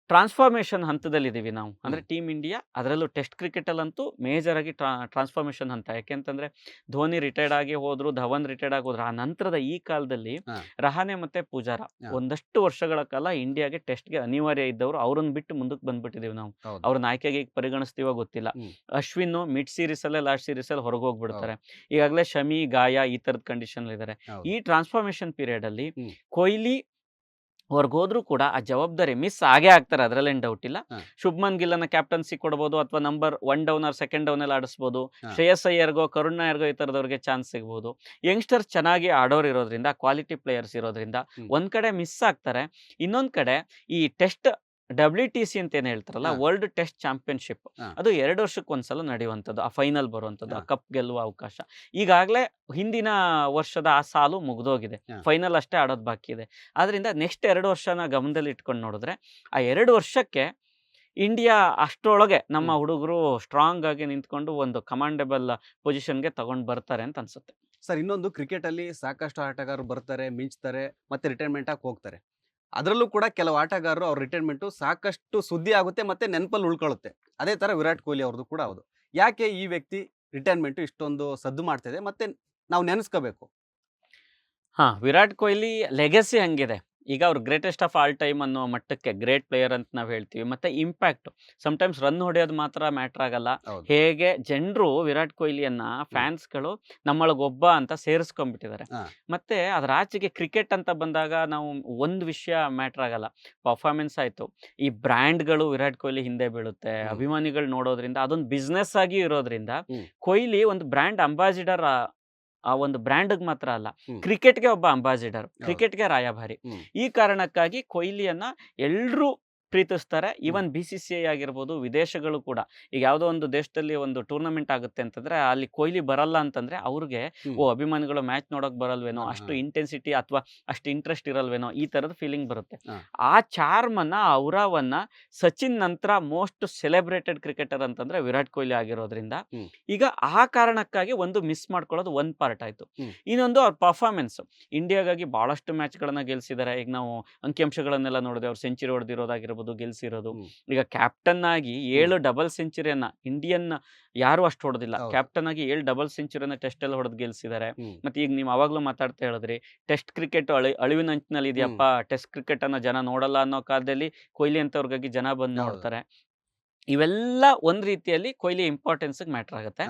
ಟ್ರಾನ್ಸ್ಫಾರ್ಮೇಶನ್ ಹಂತದಲ್ಲಿದ್ದೀವಿ ನಾವು. ಅಂದ್ರೆ ಟೀಮ್ ಇಂಡಿಯಾ, ಅದರಲ್ಲೂ ಟೆಸ್ಟ್ ಕ್ರಿಕೆಟ್ ಅಲ್ಲಂತೂ ಮೇಜರ್ ಆಗಿ ಟ್ರಾನ್ಸ್ಫಾರ್ಮೇಶನ್ ಹಂತ. ಯಾಕೆಂತಂದ್ರೆ ಧೋನಿ ರಿಟೈರ್ಡ್ ಆಗಿ ಹೋದ್ರು, ಧವನ್ ರಿಟೈರ್ಡ್ ಆಗಿ ಹೋದ್ರು. ಆ ನಂತರದ ಈ ಕಾಲದಲ್ಲಿ ಹಾ. ರಹಾನೆ ಮತ್ತೆ ಪೂಜಾರ ಹಾ. ಒಂದಷ್ಟು ವರ್ಷಗಳ ಕಾಲ ಇಂಡಿಯಾಗೆ ಟೆಸ್ಟ್ಗೆ ಅನಿವಾರ್ಯ ಇದ್ದವರು. ಅವ್ರನ್ನ ಬಿಟ್ಟು ಮುಂದಕ್ಕೆ ಬಂದ್ಬಿಟ್ಟಿದೀವಿ ನಾವು. ಹೌದು. ಅವ್ರನ್ನ ಆಯ್ಕೆಗೆ ಪರಿಗಣಿಸ್ತೀವೋ ಗೊತ್ತಿಲ್ಲ. ಹ್ಮ್. ಅಶ್ವಿನ್ ಮಿಡ್ ಸೀರೀಸ್ ಅಲ್ಲೇ ಲಾಸ್ಟ್ ಸೀರೀಸ್ ಅಲ್ಲಿ ಹೊರಗೆ ಹೋಗ್ಬಿಡ್ತಾರೆ. ಈಗಾಗಲೇ ಶಮಿ ಗಾಯ ಈ ತರದ ಕಂಡೀಷನ್ ಇದ್ದಾರೆ. ಹೌದು. ಈ ಟ್ರಾನ್ಸ್ಫಾರ್ಮೇಶನ್ ಪೀರಿಯಡ್ ಅಲ್ಲಿ ಹ್ಮ್. ಕೊಹ್ಲಿ ಹೊರಗೋದ್ರು ಕೂಡ ಆ ಜವಾಬ್ದಾರಿ ಮಿಸ್ ಆಗೇ ಆಗ್ತಾರೆ, ಅದ್ರಲ್ಲೇನ್ ಡೌಟ್ ಇಲ್ಲ. ಹಾ. ಶುಭ್ಮನ್ ಗಿಲ್ಲನ್ನ ಕ್ಯಾಪ್ಟನ್ಸಿ ಕೊಡಬಹುದು, ಅಥವಾ number 1 down or second down ಅಲ್ಲಿ ಆಡಿಸಬಹುದು. ಹಾ. ಶ್ರೇಯಸ್ ಅಯ್ಯರ್ಗೋ ಕರುಣ್ ನಾಯರ್ಗೋ ಈ ತರದವ್ರಿಗೆ ಚಾನ್ಸ್ ಸಿಗಬಹುದು. ಯಂಗ್ಸ್ಟರ್ಸ್ ಚೆನ್ನಾಗಿ ಆಡೋರು ಇರೋದ್ರಿಂದ, ಕ್ವಾಲಿಟಿ ಪ್ಲೇಯರ್ಸ್ ಇರೋದ್ರಿಂದ ಒಂದ್ ಕಡೆ ಮಿಸ್ ಆಗ್ತಾರೆ. ಇನ್ನೊಂದ್ ಕಡೆ ಈ ಟೆಸ್ಟ್ WTC ಅಂತ ಏನ್ ಹೇಳ್ತಾರಲ್ಲ, ಹಾ. ವರ್ಲ್ಡ್ ಟೆಸ್ಟ್ ಚಾಂಪಿಯನ್ಶಿಪ್, ಹಾ. ಅದು 2 ವರ್ಷಕ್ಕೆ ಒಂದ್ಸಲ ನಡೆಯುವಂಥದ್ದು. ಆ ಫೈನಲ್ ಬರುವಂಥದ್ದು, ಆ ಹಾ. ಕಪ್ ಗೆಲ್ಲುವ ಅವಕಾಶ. ಈಗಾಗಲೇ ಹಿಂದಿನ ವರ್ಷದ ಆ ಸಾಲು ಮುಗ್ದೋಗಿದೆ, ಹಾ. ಫೈನಲ್ ಅಷ್ಟೇ ಆಡೋದು ಬಾಕಿ ಇದೆ. ಆದ್ರಿಂದ ನೆಕ್ಸ್ಟ್ 2 ವರ್ಷನ ಗಮನದಲ್ಲಿ ಇಟ್ಕೊಂಡು ನೋಡಿದ್ರೆ, ಆ 2 ವರ್ಷಕ್ಕೆ ಇಂಡಿಯಾ ಅಷ್ಟರೊಳಗೆ ನಮ್ಮ ಹುಡುಗರು ಸ್ಟ್ರಾಂಗ್ ಆಗಿ ನಿಂತ್ಕೊಂಡು ಒಂದು ಕಮಾಂಡಬಲ್ ಪೊಸಿಷನ್ಗೆ ತಗೊಂಡ್ ಬರ್ತಾರೆ ಅಂತ ಅನ್ಸುತ್ತೆ. ಸರ್, ಇನ್ನೊಂದು, ಕ್ರಿಕೆಟ್ ಅಲ್ಲಿ ಸಾಕಷ್ಟು ಆಟಗಾರರು ಬರ್ತಾರೆ, ಮಿಂಚ್ತಾರೆ, ಮತ್ತೆ ರಿಟೈರ್ಮೆಂಟ್ ಆಗಿ ಹೋಗ್ತಾರೆ. ಅದರಲ್ಲೂ ಕೂಡ ಕೆಲವು ಆಟಗಾರರು ಅವ್ರ ರಿಟೈರ್ಮೆಂಟು ಸಾಕಷ್ಟು ಸುದ್ದಿ ಆಗುತ್ತೆ, ಮತ್ತೆ ನೆನಪಲ್ಲಿ ಉಳ್ಕೊಳ್ಳುತ್ತೆ. ಅದೇ ತರ ವಿರಾಟ್ ಕೊಹ್ಲಿ ಅವ್ರದ್ದು ಕೂಡ ಹೌದು. ಯಾಕೆ ಈ ವ್ಯಕ್ತಿ ರಿಟೈರ್ಮೆಂಟು ಇಷ್ಟೊಂದು ಸದ್ದು ಮಾಡ್ತಿದೆ, ಮತ್ತೆ ನಾವು ನೆನೆಸ್ಕೋಬೇಕು? ವಿರಾಟ್ ಕೊಹ್ಲಿ ಲೆಗಸಿ ಹಂಗಿದೆ. ಈಗ ಅವ್ರು ಗ್ರೇಟೆಸ್ಟ್ ಆಫ್ ಆಲ್ ಟೈಮ್ ಅನ್ನೋ ಮಟ್ಟಕ್ಕೆ ಗ್ರೇಟ್ ಪ್ಲೇಯರ್ ಅಂತ ನಾವು ಹೇಳ್ತೀವಿ. ಮತ್ತೆ ಇಂಪ್ಯಾಕ್ಟ್ ಸಮಟೈಮ್ಸ್ ರನ್ ಹೊಡೆಯೋದು ಮಾತ್ರ ಮ್ಯಾಟರ್ ಆಗಲ್ಲ. ಹೌದು. ಹೇಗೆ ಜನರು ವಿರಾಟ್ ಕೊಹ್ಲಿಯನ್ನ ಫ್ಯಾನ್ಸ್ಗಳು ನಮ್ಮೊಳಗೊಬ್ಬ ಅಂತ ಸೇರಿಸ್ಕೊಂಡ್ಬಿಟ್ಟಿದ್ದಾರೆ. ಹಾ. ಮತ್ತೆ ಅದ್ರ ಆಚೆಗೆ ಕ್ರಿಕೆಟ್ ಅಂತ ಬಂದಾಗ ನಾವು ಒಂದು ವಿಷಯ ಮ್ಯಾಟರ್ ಆಗಲ್ಲ, ಪರ್ಫಾರ್ಮೆನ್ಸ್ ಆಯ್ತು. ಈ ಬ್ರ್ಯಾಂಡ್ಗಳು ವಿರಾಟ್ ಕೊಹ್ಲಿ ಹಿಂದೆ ಬೀಳುತ್ತೆ, ಅಭಿಮಾನಿಗಳು ನೋಡೋದ್ರಿಂದ ಅದೊಂದು ಬಿಸ್ನೆಸ್ ಆಗಿ ಇರೋದ್ರಿಂದ ಕೊಹ್ಲಿ ಒಂದು ಬ್ರ್ಯಾಂಡ್ ಅಂಬಾಸಿಡರ್. ಆ ಒಂದು ಬ್ರ್ಯಾಂಡ್ಗೆ ಮಾತ್ರ ಅಲ್ಲ, ಕ್ರಿಕೆಟ್ಗೆ ಒಬ್ಬ ಅಂಬಾಸಿಡರ್, ಕ್ರಿಕೆಟ್ಗೆ ರಾಯಭಾರಿ. ಈ ಕಾರಣಕ್ಕಾಗಿ ಕೊಹ್ಲಿಯನ್ನ ಎಲ್ರೂ ಪ್ರೀತಿಸ್ತಾರೆ. ಈವನ್ BCCI ಆಗಿರ್ಬೋದು, ವಿದೇಶಗಳು ಕೂಡ. ಈಗ ಯಾವುದೋ ಒಂದು ದೇಶದಲ್ಲಿ ಒಂದು ಟೂರ್ನಮೆಂಟ್ ಆಗುತ್ತೆ ಅಂತಂದ್ರೆ ಅಲ್ಲಿ ಕೊಹ್ಲಿ ಬರಲ್ಲ ಅಂತಂದ್ರೆ ಅವ್ರಿಗೆ ಅಭಿಮಾನಿಗಳು ಮ್ಯಾಚ್ ನೋಡಕ್ ಬರಲ್ವೇನೋ, ಅಷ್ಟು ಇಂಟೆನ್ಸಿಟಿ ಅಥವಾ ಅಷ್ಟು ಇಂಟ್ರೆಸ್ಟ್ ಇರಲ್ವೇನೋ, ಈ ತರದ ಫೀಲಿಂಗ್ ಬರುತ್ತೆ. ಆ ಚಾರ್ಮನ್ನ, ಔರಾವನ್ನ ಸಚಿನ್ ನಂತರ ಮೋಸ್ಟ್ ಸೆಲೆಬ್ರೇಟೆಡ್ ಕ್ರಿಕೆಟರ್ ಅಂತಂದ್ರೆ ವಿರಾಟ್ ಕೊಹ್ಲಿ ಆಗಿರೋದ್ರಿಂದ ಈಗ ಆ ಕಾರಣಕ್ಕಾಗಿ ಒಂದು ಮಿಸ್ ಮಾಡ್ಕೊಳ್ಳೋದು ಒಂದ್ ಪಾರ್ಟ್ ಆಯ್ತು. ಇನ್ನೊಂದು ಅವ್ರ ಪರ್ಫಾರ್ಮೆನ್ಸ್. ಇಂಡಿಯಾಗಾಗಿ ಬಹಳಷ್ಟು ಮ್ಯಾಚ್ ಗಳನ್ನ ಗೆಲ್ಸಿದ್ದಾರೆ. ಈಗ ನಾವು ಅಂಕಿಅಂಶಗಳನ್ನೆಲ್ಲ ನೋಡಿದೆ, ಅವ್ರು ಸೆಂಚುರಿ ಹೊಡೆದಿರೋದಾಗಿರ್ಬೋದು, ಗೆಲ್ಸಿರೋದು. ಈಗ ಕ್ಯಾಪ್ಟನ್ ಆಗಿ 7 ಡಬಲ್ ಸೆಂಚುರಿಯನ್ನ ಇಂಡಿಯನ್ ಯಾರು ಅಷ್ಟು ಹೊಡೆದಿಲ್ಲ. ಕ್ಯಾಪ್ಟನ್ ಆಗಿ 7 ಡಬಲ್ ಸೆಂಚುರಿಯನ್ನ ಟೆಸ್ಟ್ ಅಲ್ಲಿ ಹೊಡೆದು ಗೆಲ್ಸಿದ್ದಾರೆ. ಮತ್ತೆ ಈಗ ನೀವು ಅವಾಗ್ಲೂ ಮಾತಾಡ್ತಾ ಹೇಳಿದ್ರಿ, ಟೆಸ್ಟ್ ಕ್ರಿಕೆಟ್ ಅಳಿವಿನಂಚಿನಲ್ಲಿ ಇದೆಯಪ್ಪ, ಟೆಸ್ಟ್ ಕ್ರಿಕೆಟ್ ಅನ್ನ ಜನ ನೋಡಲ್ಲ ಅನ್ನೋ ಕಾಲದಲ್ಲಿ ಕೊಹ್ಲಿ ಅಂತವ್ರಿಗಾಗಿ ಜನ ಬಂದು ನೋಡ್ತಾರೆ. ಇವೆಲ್ಲ ಒಂದ್ ರೀತಿಯಲ್ಲಿ ಕೊಹ್ಲಿ ಇಂಪಾರ್ಟೆನ್ಸ್ ಮ್ಯಾಟರ್ ಆಗುತ್ತೆ.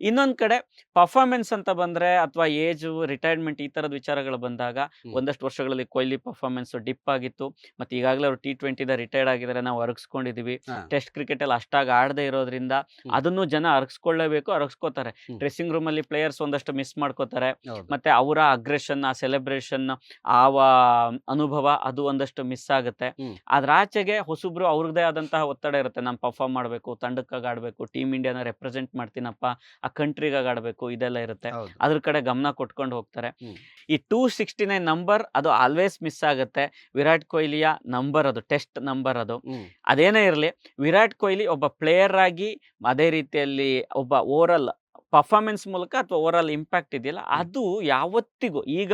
ಇನ್ನೊಂದ್ ಕಡೆ ಪರ್ಫಾರ್ಮೆನ್ಸ್ ಅಂತ ಬಂದ್ರೆ ಅಥವಾ ಏಜ್, ರಿಟೈರ್ಮೆಂಟ್ ಈ ತರದ ವಿಚಾರಗಳು ಬಂದಾಗ ಒಂದಷ್ಟು ವರ್ಷಗಳಲ್ಲಿ ಕೊಹ್ಲಿ ಪರ್ಫಾರ್ಮೆನ್ಸ್ ಡಿಪ್ ಆಗಿತ್ತು. ಮತ್ತೆ ಈಗಾಗಲೇ ಅವರು T20 ರಿಟೈರ್ಡ್ ಆಗಿದ್ದಾರೆ, ನಾವು ಅರಗಿಸ್ಕೊಂಡಿದೀವಿ. ಟೆಸ್ಟ್ ಕ್ರಿಕೆಟ್ ಅಲ್ಲಿ ಅಷ್ಟಾಗಿ ಆಡದೆ ಇರೋದ್ರಿಂದ ಅದನ್ನು ಜನ ಅರಗಿಸ್ಕೊಳ್ಳೇಬೇಕು, ಅರಗಿಸ್ಕೋತಾರೆ. ಡ್ರೆಸ್ಸಿಂಗ್ ರೂಮ್ ಅಲ್ಲಿ ಪ್ಲೇಯರ್ಸ್ ಒಂದಷ್ಟು ಮಿಸ್ ಮಾಡ್ಕೋತಾರೆ. ಮತ್ತೆ ಅವರ ಅಗ್ರೆಷನ್, ಆ ಸೆಲೆಬ್ರೇಷನ್, ಆ ಅನುಭವ ಅದು ಒಂದಷ್ಟು ಮಿಸ್ ಆಗುತ್ತೆ. ಅದ್ರ ಆಚೆಗೆ ಹೊಸಬ್ರು ಅವ್ರದ್ದೇ ಆದಂತಹ ಒತ್ತಡ ಇರುತ್ತೆ. ನಮ್ಮ ಪರ್ಫಾರ್ಮ್ ಮಾಡ್ಬೇಕು, ತಂಡಕ್ಕಾಗಿ ಆಡ್ಬೇಕು, ಟೀಮ್ ಇಂಡಿಯಾನ ರೆಪ್ರೆಸೆಂಟ್ ಮಾಡ್ತೀನಪ್ಪ, ಆ ಕಂಟ್ರಿಗಾಗಿ ಆಡ್ಬೇಕು, ಇದೆಲ್ಲ ಇರುತ್ತೆ. ಅದ್ರ ಕಡೆ ಗಮನ ಕೊಟ್ಕೊಂಡು ಹೋಗ್ತಾರೆ. ಈ 269 ನಂಬರ್ ಅದು ಆಲ್ವೇಸ್ ಮಿಸ್ ಆಗುತ್ತೆ. ವಿರಾಟ್ ಕೊಹ್ಲಿಯ ನಂಬರ್ ಅದು, ಟೆಸ್ಟ್ ನಂಬರ್ ಅದು. ಅದೇನೇ ಇರಲಿ, ವಿರಾಟ್ ಕೊಹ್ಲಿ ಒಬ್ಬ ಪ್ಲೇಯರ್ ಆಗಿ ಅದೇ ರೀತಿಯಲ್ಲಿ ಒಬ್ಬ ಓವರ್ ಪರ್ಫಾರ್ಮೆನ್ಸ್ ಮೂಲಕ ಅಥವಾ ಓವರ್ ಆಲ್ ಇಂಪ್ಯಾಕ್ಟ್ ಇದೆಯಲ್ಲ, ಅದು ಯಾವತ್ತಿಗೂ ಈಗ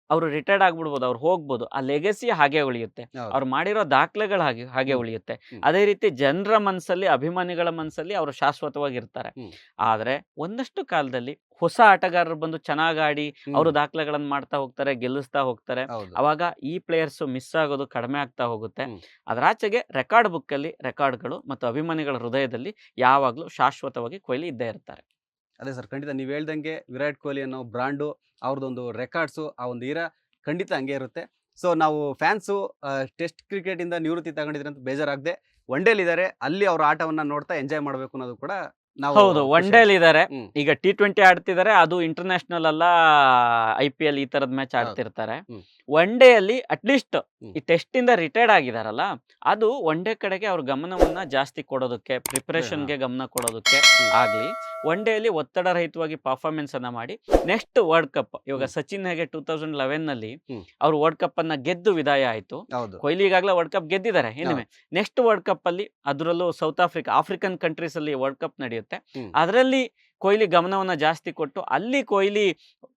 ಅವರು ರಿಟೈರ್ಡ್ ಆಗ್ಬಿಡ್ಬೋದು, ಅವ್ರು ಹೋಗ್ಬೋದು, ಆ ಲೆಗಸಿ ಹಾಗೆ ಉಳಿಯುತ್ತೆ, ಅವ್ರು ಮಾಡಿರೋ ದಾಖಲೆಗಳು ಹಾಗೆ ಉಳಿಯುತ್ತೆ. ಅದೇ ರೀತಿ ಜನರ ಮನಸ್ಸಲ್ಲಿ, ಅಭಿಮಾನಿಗಳ ಮನಸ್ಸಲ್ಲಿ ಅವರು ಶಾಶ್ವತವಾಗಿರ್ತಾರೆ. ಆದ್ರೆ ಒಂದಷ್ಟು ಕಾಲದಲ್ಲಿ ಹೊಸ ಆಟಗಾರರು ಬಂದು ಚೆನ್ನಾಗಿ ಆಡಿ ಅವರು ದಾಖಲೆಗಳನ್ನ ಮಾಡ್ತಾ ಹೋಗ್ತಾರೆ, ಗೆಲ್ಲಿಸ್ತಾ ಹೋಗ್ತಾರೆ. ಅವಾಗ ಈ ಪ್ಲೇಯರ್ಸ್ ಮಿಸ್ ಆಗೋದು ಕಡಿಮೆ ಆಗ್ತಾ ಹೋಗುತ್ತೆ. ಅದರಾಚೆಗೆ ರೆಕಾರ್ಡ್ ಬುಕ್ ಅಲ್ಲಿ ರೆಕಾರ್ಡ್ಗಳು ಮತ್ತು ಅಭಿಮಾನಿಗಳ ಹೃದಯದಲ್ಲಿ ಯಾವಾಗ್ಲೂ ಶಾಶ್ವತವಾಗಿ ಕೊಹ್ಲಿ ಇದ್ದೇ ಇರ್ತಾರೆ. ಅದೇ ಸರ್, ಖಂಡಿತ ನೀವು ಹೇಳ್ದಂಗೆ ವಿರಾಟ್ ಕೊಹ್ಲಿ ಅನ್ನೋ ಬ್ರಾಂಡು, ಅವ್ರದ್ದೊಂದು ರೆಕಾರ್ಡ್ಸು, ಆ ಒಂದು ಇರ ಖಂಡಿತ ಹಂಗೆ ಇರುತ್ತೆ. ಸೊ ನಾವು ಫ್ಯಾನ್ಸು ಟೆಸ್ಟ್ ಕ್ರಿಕೆಟಿಂದ ನಿವೃತ್ತಿ ತಗೊಂಡಿದ್ರೆ ಅಂತ ಬೇಜಾರಾಗದೆ ಒನ್ ಡೇಲಿದ್ದಾರೆ, ಅಲ್ಲಿ ಅವ್ರ ಆಟವನ್ನ ನೋಡ್ತಾ ಎಂಜಾಯ್ ಮಾಡಬೇಕು ಅನ್ನೋದು ಕೂಡ ಹೌದು. ಒನ್ ಡೇಲ್ ಇದಾರೆ. ಈಗ T20 ಆಡ್ತಿದ್ದಾರೆ, ಅದು ಇಂಟರ್ನ್ಯಾಷನಲ್ ಅಲ್ಲ, IPL ಈ ತರದ ಮ್ಯಾಚ್ ಆಡ್ತಿರ್ತಾರೆ. ಒನ್ ಡೇ ಅಲ್ಲಿ ಅಟ್ಲೀಸ್ಟ್ ಈ ಟೆಸ್ಟ್ ಇಂದ ರಿಟೈರ್ಡ್ ಆಗಿದಾರಲ್ಲ, ಅದು ಒನ್ ಡೇ ಕಡೆಗೆ ಅವ್ರ ಗಮನವನ್ನ ಜಾಸ್ತಿ ಕೊಡೋದಕ್ಕೆ, ಪ್ರಿಪರೇಷನ್ಗೆ ಗಮನ ಕೊಡೋದಕ್ಕೆ ಆಗ್ಲಿ, ಒನ್ ಡೇ ಅಲ್ಲಿ ಒತ್ತಡ ರಹಿತವಾಗಿ ಪರ್ಫಾರ್ಮೆನ್ಸ್ ಅನ್ನ ಮಾಡಿ ನೆಕ್ಸ್ಟ್ ವರ್ಲ್ಡ್ ಕಪ್, ಇವಾಗ ಸಚಿನ್ ಹೇಗೆ 2011 ನಲ್ಲಿ ಅವ್ರು ವರ್ಲ್ಡ್ ಕಪ್ ಅನ್ನ ಗೆದ್ದು ವಿದಾಯ ಆಯ್ತು, ಕೊಹ್ಲಿ ಈಗಾಗಲೇ ವರ್ಲ್ಡ್ ಕಪ್ ಗೆದ್ದಿದ್ದಾರೆ. ಇನ್ನು ನೆಕ್ಸ್ಟ್ ವರ್ಲ್ಡ್ ಕಪ್ ಅಲ್ಲಿ, ಅದರಲ್ಲೂ ಸೌತ್ ಆಫ್ರಿಕನ್ ಕಂಟ್ರೀಸ್ ಅಲ್ಲಿ ವರ್ಲ್ಡ್ ಕಪ್ ನಡೆಯುತ್ತೆ. ಅದರಲ್ಲಿ ಕೊಹ್ಲಿ ಗಮನವನ್ನ ಜಾಸ್ತಿ ಕೊಟ್ಟು ಅಲ್ಲಿ ಕೊಹ್ಲಿ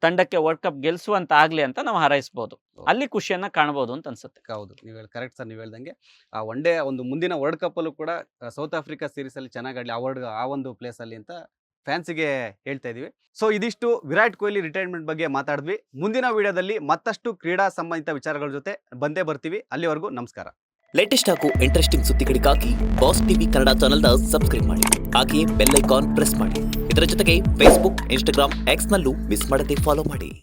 ತಂಡಕ್ಕೆ ವರ್ಲ್ಡ್ ಕಪ್ ಗೆಲ್ಸುವಂತ ಆಗ್ಲಿ ಅಂತ ನಾವು ಹಾರೈಸಬಹುದು. ಅಲ್ಲಿ ಖುಷಿಯನ್ನ ಕಾಣಬಹುದು ಅಂತ ಅನ್ಸುತ್ತೆ. ಹೌದು, ನೀವು ಕರೆಕ್ಟ್ ಸರ್. ನೀವು ಹೇಳ್ದಂಗೆ ಆ ಒನ್ ಡೇ ಒಂದು ಮುಂದಿನ ವರ್ಲ್ಡ್ ಕಪ್ ಅಲ್ಲೂ ಕೂಡ ಸೌತ್ ಆಫ್ರಿಕಾ ಸೀರೀಸ್ ಅಲ್ಲಿ ಚೆನ್ನಾಗಿ ಆಡಲಿ, ಆ ಒಂದು ಪ್ಲೇಸ್ ಅಲ್ಲಿ ಅಂತ ಫ್ಯಾನ್ಸಿಗೆ ಹೇಳ್ತಾ ಇದೀವಿ. ಸೊ ಇದಿಷ್ಟು ವಿರಾಟ್ ಕೊಹ್ಲಿ ರಿಟೈರ್ಮೆಂಟ್ ಬಗ್ಗೆ ಮಾತಾಡಿದ್ವಿ. ಮುಂದಿನ ವಿಡಿಯೋದಲ್ಲಿ ಮತ್ತಷ್ಟು ಕ್ರೀಡಾ ಸಂಬಂಧಿತ ವಿಚಾರಗಳ ಜೊತೆ ಬಂದೇ ಬರ್ತೀವಿ. ಅಲ್ಲಿವರೆಗೂ ನಮಸ್ಕಾರ. ಲೇಟೆಸ್ಟ್ ಹಾಗೂ ಇಂಟ್ರೆಸ್ಟಿಂಗ್ ಸುದ್ದಿಗಳಿಗಾಗಿ ಬಾಸ್ ಟಿವಿ ಕನ್ನಡ ಚಾನೆಲ್ನ ಸಬ್ಸ್ಕ್ರೈಬ್ ಮಾಡಿ. ಹಾಗೆಯೇ ಬೆಲ್ ಐಕಾನ್ ಪ್ರೆಸ್ ಮಾಡಿ. ಇದರ ಜೊತೆಗೆ ಫೇಸ್ಬುಕ್, ಇನ್ಸ್ಟಾಗ್ರಾಮ್, ಎಕ್ಸ್ ನಲ್ಲೂ ಮಿಸ್ ಮಾಡದೆ ಫಾಲೋ ಮಾಡಿ.